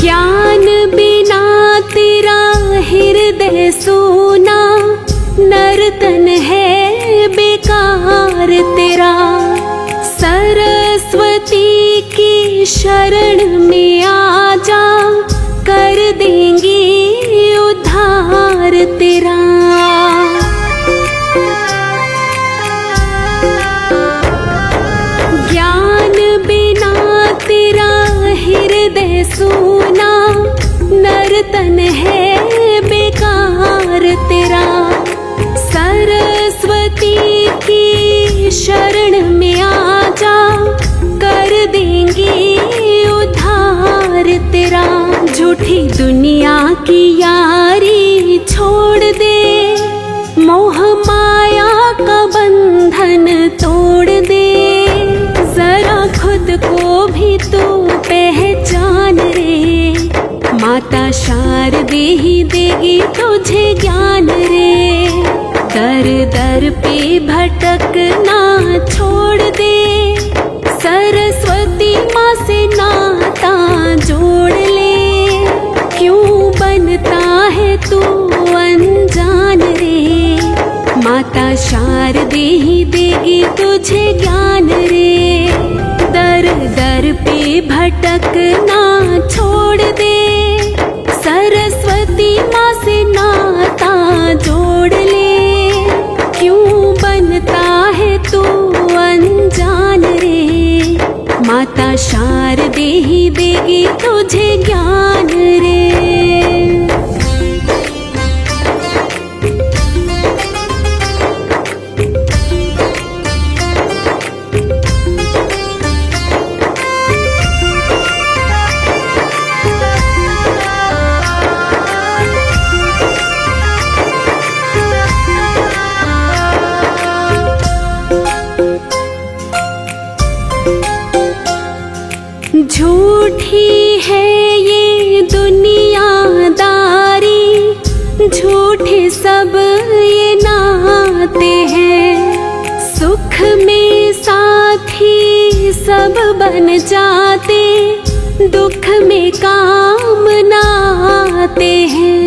S1: ज्ञान बिना तेरा हृदय सोना। नर्तन है बेकार तेरा। सरस्वती की शरण में आजा। कर देंगे उद्धार तेरा। ज्ञान बिना तेरा हृदय सोना। नर्तन है बेकार तेरा। सरस्वती की शरण में आजा। कर देंगे उद्धार तेरा। झूठी दुनिया की यारी छोड़ दे, मोह माया का बंधन तोड़ दे। जरा खुद को भी तू पहचान रे, माता शारदे ही देगी तुझे ज्ञान रे। दर दर पे भटकना छोड़ दे, सरस्वती माँ से नाता जोड़ ले। क्यों बनता है तू अनजान रे, माता शारदे ही देगी तुझे ज्ञान रे। दर दर पे भटकना छोड़ दे, सरस्वती माँ से नाता जोड़ ले। क्यों बनता है तू अनजान रे, माता शारदे ही देगी तुझे ज्ञान रे। झूठी है ये दुनियादारी, झूठे सब ये नाते हैं। सुख में साथी सब बन जाते, दुख में काम ना आते हैं।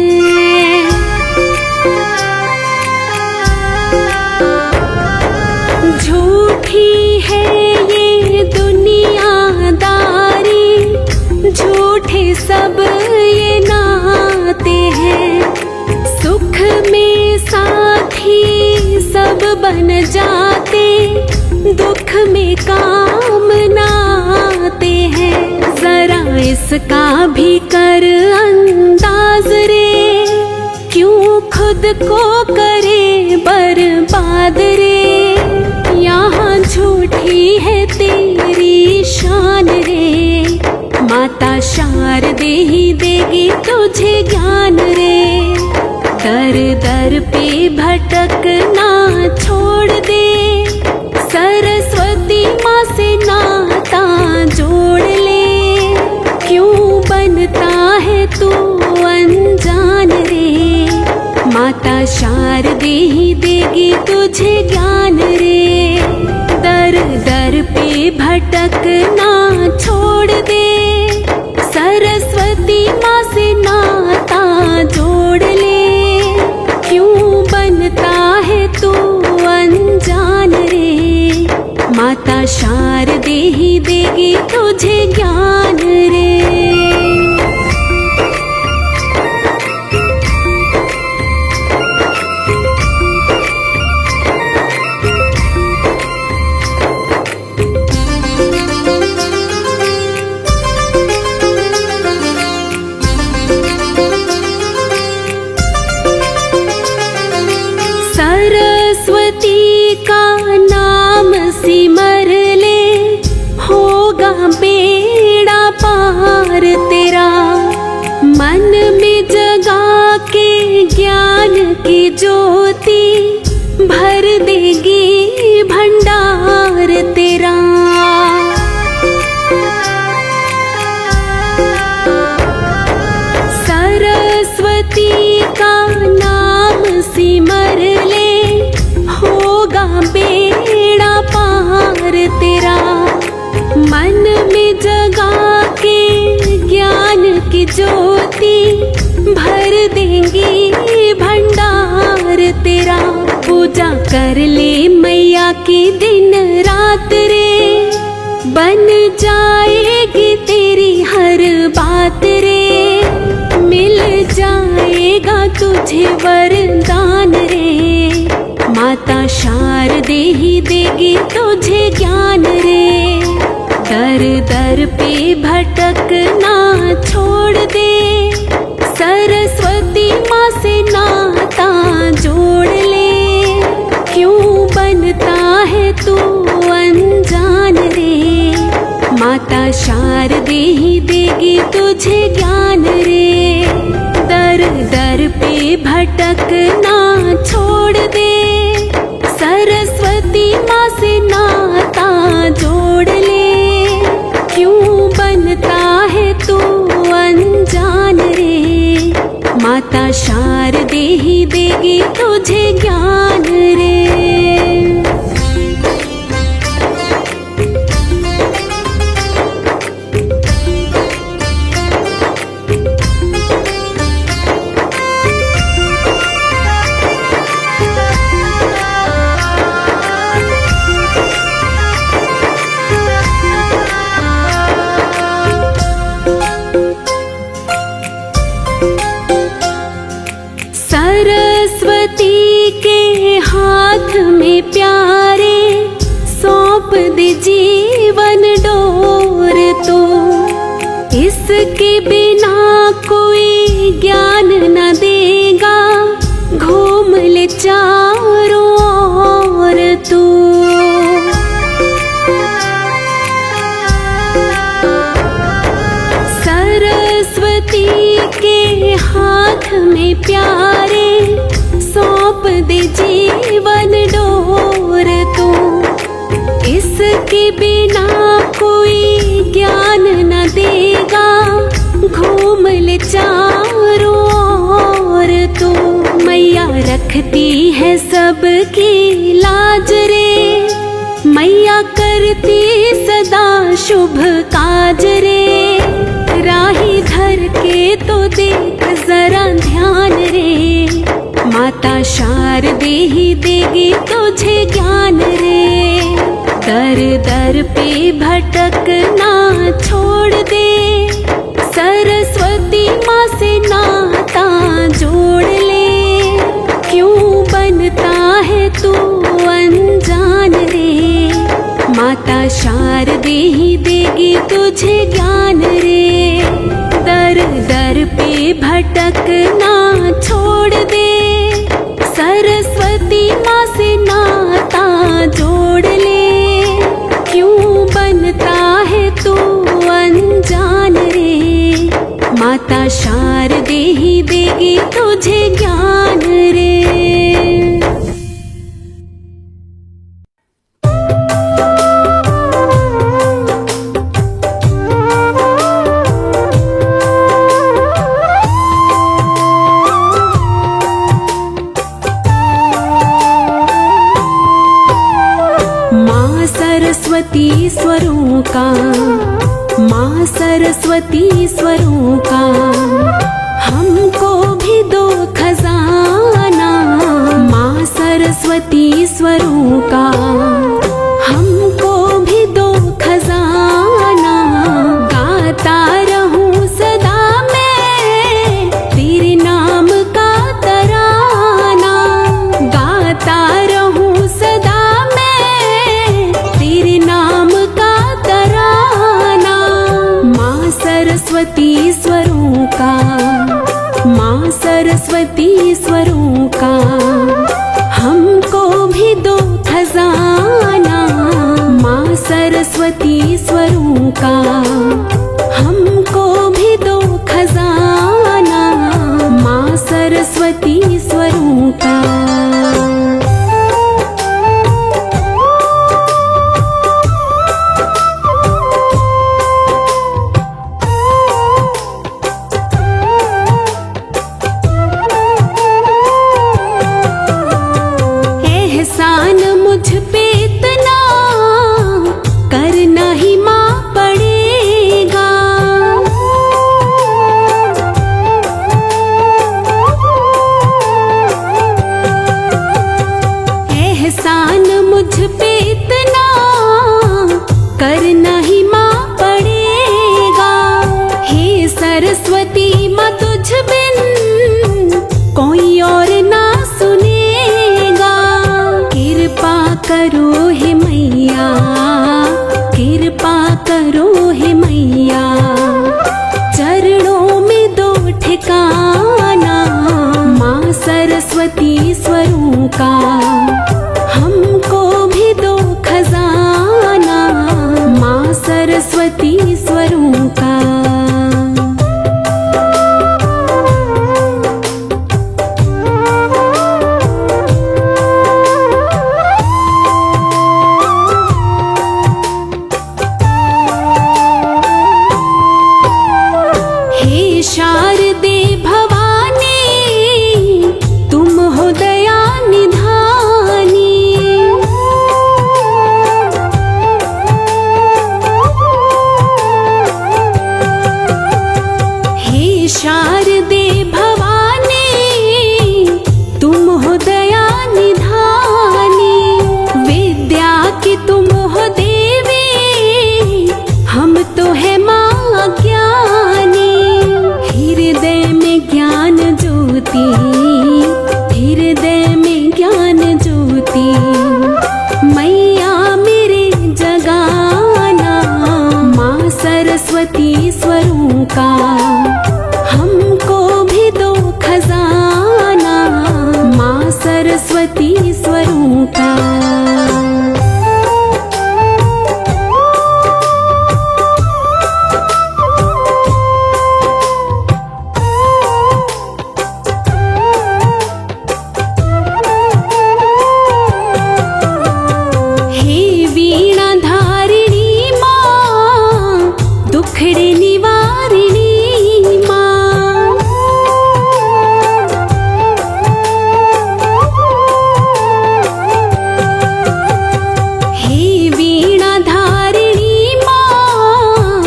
S1: झूठी है ये दुनियादारी, झूठे सब ये नाते हैं। सुख में साथी सब बन जाते, दुख में काम ना आते हैं। जरा इसका भी कर अंदाज रे, क्यों खुद को करे बर्बाद रे। यहाँ झूठी है तेरी शान रे, माता शारदे ही देगी तुझे ज्ञान रे। दर दर पे भटकना छोड़ दे, सरस्वती माँ से नाता जोड़ ले। क्यों बनता है तू अनजान रे, माता शारदे ही देगी तुझे ज्ञान रे। दर दर पे भटकना छोड़ दे, सरस्वती माँ से नाता जोड़ ले। क्यों बनता है तू अनजान रे, माता शारदे ही देगी तुझे ज्ञान रे। सरस्वती का नाम सिमर ले, होगा बेड़ा पार तेरा। मन में जगा के ज्ञान की ज्योति, भर देगी भंडार तेरा। सरस्वती का नाम सिमर ले, होगा बेड़ा पार तेरा। मन में जगा के ज्ञान की ज्योति, भर देंगी भंडार तेरा। पूजा कर ले मैया की दिन रात रे, बन जाएगी तेरी हर बात रे। मिल जाएगा तुझे वरदान रे, माता शारदे ही देगी तुझे ज्ञान रे। दर दर पे भटकना छोड़ दे, सरस्वती माँ से नाता जोड़ ले। क्यों बनता है तू अनजान रे, माता शारदे ही दे देगी तुझे ज्ञान रे। दर दर पे भटकना छोड़ दे, सरस्वती माँ से नाता जोड़ ले। क्यों बनता है तू अनजान रे, माता शारदे ही देगी तुझे ज्ञान रे। सरस्वती के हाथ में प्यारे सौंप दे जीवन डोर तो, इसके बिना कोई ज्ञान न देगा, घूम ले चारों ओर तू। सरस्वती के हाथ में प्यारे सौंप दे जीवन डोर तो, इसके बिना कोई ज्ञान न देगा, घूम ले चारों ओर तो। मैया रखती है सबकी लाज रे, मैया करती सदा शुभ काज रे। राही धर के तो देख जरा ध्यान रे, माता शारदे ही देगी तुझे ज्ञान रे। दर दर पे भटकना छोड़ दे, सरस्वती माँ से नाता जोड़ ले। क्यों बनता है तू अनजान रे, माता शारदे ही देगी तुझे ज्ञान रे। दर दर पे भटकना छोड़ दे, सरस्वती माँ से नाता जोड़ ले। क्यों बनता है तू अनजान रे, माता शारदे ही देगी तुझे ज्ञान रे। सरस्वती स्वरों का, माँ सरस्वती स्वरों का, हमको भी दो खजाना। माँ सरस्वती स्वरों का, हमको भी दो खजाना। गाता रहूं सदा मैं तेरे नाम का तराना, गाता रहूं सदा सरस्वती स्वरों का, माँ सरस्वती स्वरों का, हमको भी दो खजाना। माँ सरस्वती स्वरों का, हमको भी दो खजाना। माँ सरस्वती स्वरों का। मुझ पे इतना करना ही माँ पड़ेगा। एहसान मुझ पे इतना करना ही माँ पड़ेगा। हे सरस्वती माँ तुझ बिन कोई और ना सुनेगा। कृपा करो हे मैया, कृपा करो हे मैया, चरणों में दो ठिकाना। माँ सरस्वती स्वरों का, हमको भी दो खजाना। माँ सरस्वती स्वरों का। शारदे भवानी तुम हो दया निधानी। हे शारदे भवानी तुम हो दया निधानी। विद्या की तुम हो देवी हम तो है माँ ज्ञानी। हृदय में ज्ञान ज्योति, हृदय में ज्ञान ज्योति, मैया मेरे जगाना। माँ सरस्वती स्वरों का हमको भी दो खजाना। माँ सरस्वती स्वरों का। दुखड़े निवारिणी माँ। हे वीणा धारिणी माँ,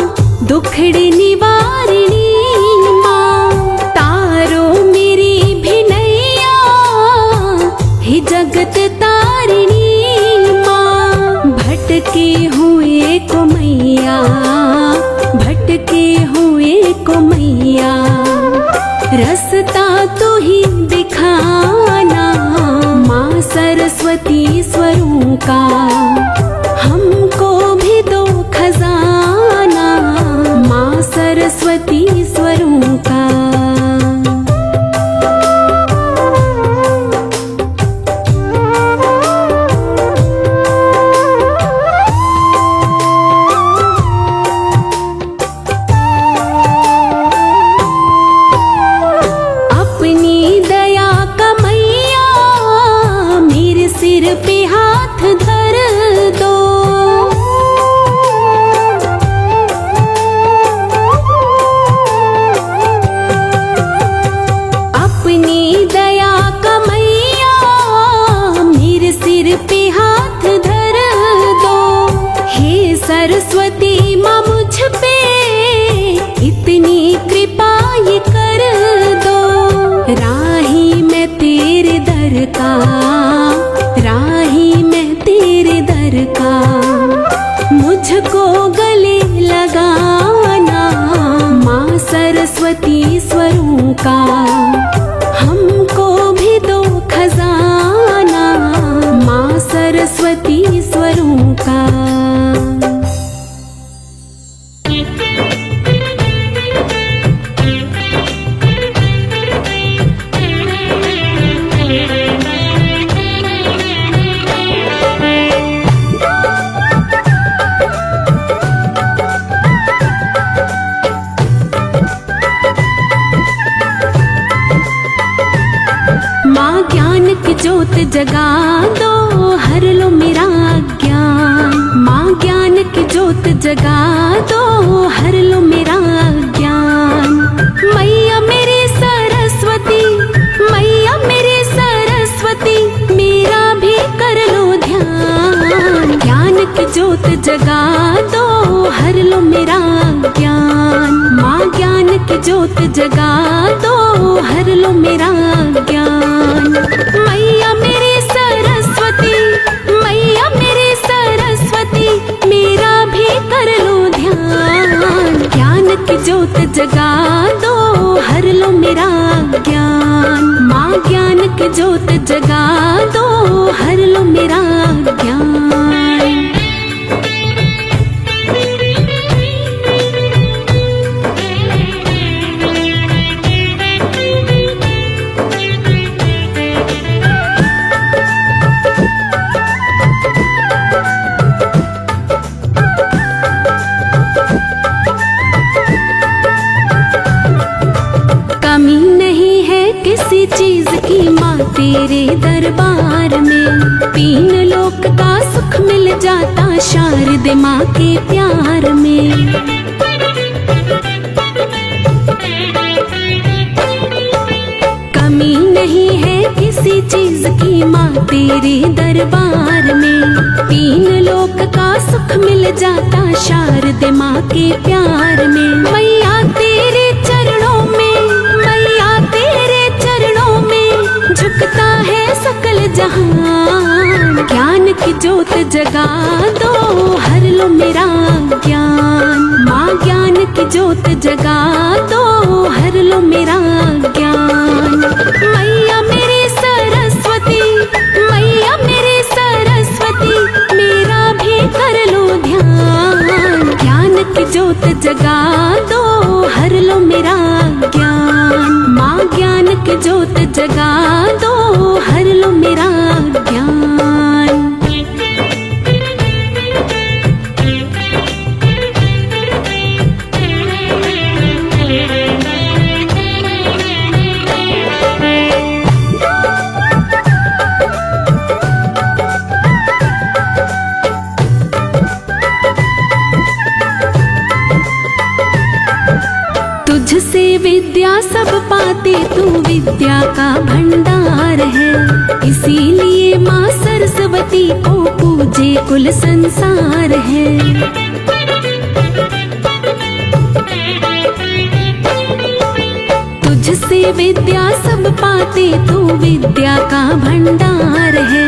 S1: दुखड़े निवारिणी माँ। तारो मेरी भिनैया, हे जगत तारिणी माँ। भटके हुए को मैया, भटके हुए को मैया, रास्ता तो ही दिखाना। माँ सरस्वती स्वरों का हमको भी दो खजाना। माँ सरस्वती स्वरों का। सिर पे हाथ धर दो, अपनी दया का मैया मेरे सिर पे हाथ धर दो। हे सरस्वती माँ मुझ पे इतनी कृपा ये कर दो। राही मैं तेरे दर का, राही मैं तेरे दर का, मुझको गले लगाना। माँ सरस्वती स्वरों का हमको भी दो खजाना। माँ सरस्वती स्वरों का। ज्योत जगा दो, हर लो मेरा ज्ञान। माँ ज्ञान की ज्योत जगा दो, हर लो मेरा ज्ञान। मैया मेरी सरस्वती, मैया मेरी सरस्वती, मेरा भी कर लो ध्यान। ज्ञान की ज्योत जगा दो, हर लो मेरा ज्ञान। माँ ज्ञान की ज्योत जगा दो, हर लो मेरा ज्ञान। मैया मेरी सरस्वती, मैया मेरी सरस्वती, मेरा भी कर लो ध्यान। ज्ञान की ज्योत जगा दो, हर लो मेरा ज्ञान। माँ ज्ञान की ज्योत जगा दो, हर लो मेरा ज्ञान। चीज की माँ तेरे दरबार में, तीन लोक का सुख मिल जाता शारदे माँ के प्यार में। कमी नहीं है किसी चीज की माँ तेरे दरबार में। तीन लोक का सुख मिल जाता शारदे माँ के प्यार में। मैया तेरे चरणों में, मैया तेरे चरणों में झुकता है सकल जहान। ज्ञान की ज्योत जगा दो, हर लो मेरा ज्ञान। माँ ज्ञान की ज्योत जगा दो, हर लो मेरा ज्ञान। मैया मेरी सरस्वती, मैया मेरी सरस्वती मेरा भी कर लो ध्यान। ज्ञान की ज्योत जगा दो, हर लो मेरा ज्ञान। माँ ज्ञान की ज्योत जगा दो, हर लो मेरा ज्ञान। तुझसे विद्या सब पाते, तू विद्या का भंडार है। इसीलिए माँ सरस्वती को पूजे कुल संसार है। तुझसे विद्या सब पाते, तू विद्या का भंडार है।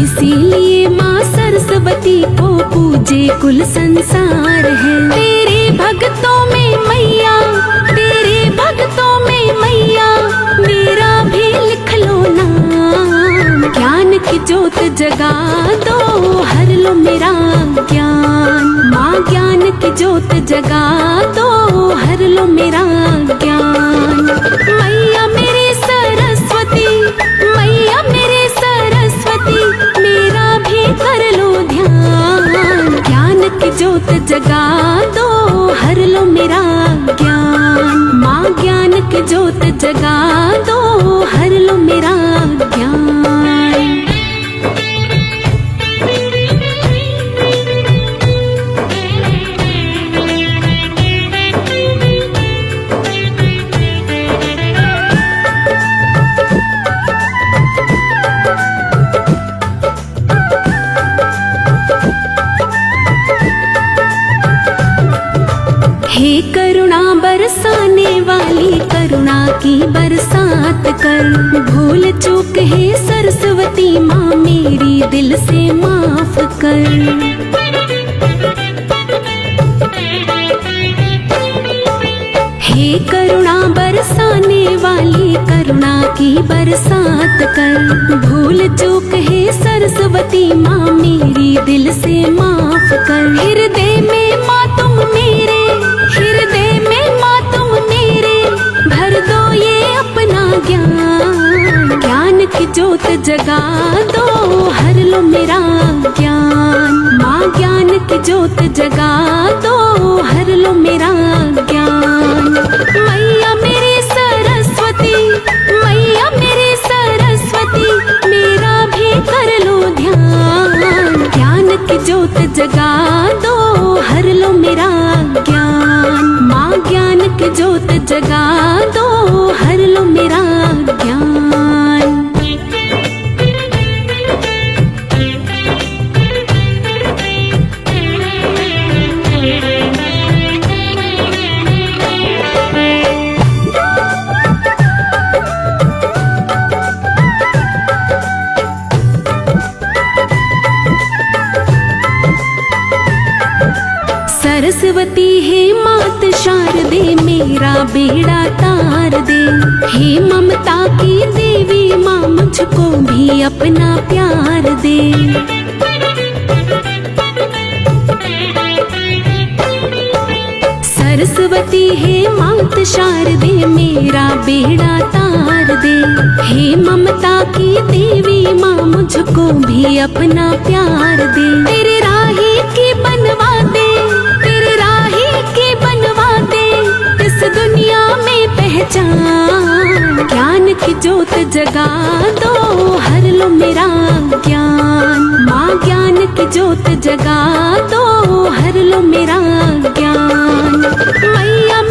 S1: इसीलिए माँ सरस्वती को पूजे कुल संसार है। तेरे भक्तों में मैया, तेरे भक्तों में मैया मेरा भी लिख लो नाम। ज्ञान की ज्योत जगा दो, हर लो मेरा ज्ञान। माँ ज्ञान की ज्योत जगा दो, हर लो मेरा ज्ञान। मैया मेरी सरस्वती, मैया मेरी सरस्वती मेरा भी कर लो ध्यान। ज्ञान की ज्योत जगा दो, हर लो मेरा ज्ञान। माँ ज्ञान की ज्योत जगा दो, हर लो मेरा ज्ञान। हे करुणा बरसाने वाली, करुणा की बरसात कर। भूल चूक है सरस्वती माँ मेरी दिल से माफ कर। हे करुणा बरसाने वाली, करुणा की बरसात कर। भूल चूक है सरस्वती माँ मेरी दिल से माफ कर। हृदय में माँ तुम मेरे, हृदय में माँ तुम मेरे भर दो ये अपना ज्ञान। ज्ञान की ज्योत जगा दो, हर लो मेरा ज्ञान। माँ ज्ञान की ज्योत जगा दो, हर लो मेरा ज्ञान। मैया मेरी सरस्वती, मैया मेरी सरस्वती मेरा भी कर लो ध्यान। ज्ञान की ज्योत जगा दो, हर लो मेरा ज्ञान। माँ ज्ञान की ज्योत जगा दो, हर लो मेरा ज्ञान। सरस्वती हे मात शारदे मेरा बेड़ा तार दे। हे ममता की देवी माँ मुझको भी अपना प्यार दे। सरस्वती हे मात शारदे मेरा बेड़ा तार दे। हे ममता की देवी माँ मुझको भी अपना प्यार दे। तेरे राही की बनवा दे, तेरे राही की बनवा दे इस दुनिया में पहचान। ज्ञान की ज्योत जगा दो, हर लो मेरा ज्ञान। माँ ज्ञान की ज्योत जगा दो, हर लो मेरा ज्ञान। मैया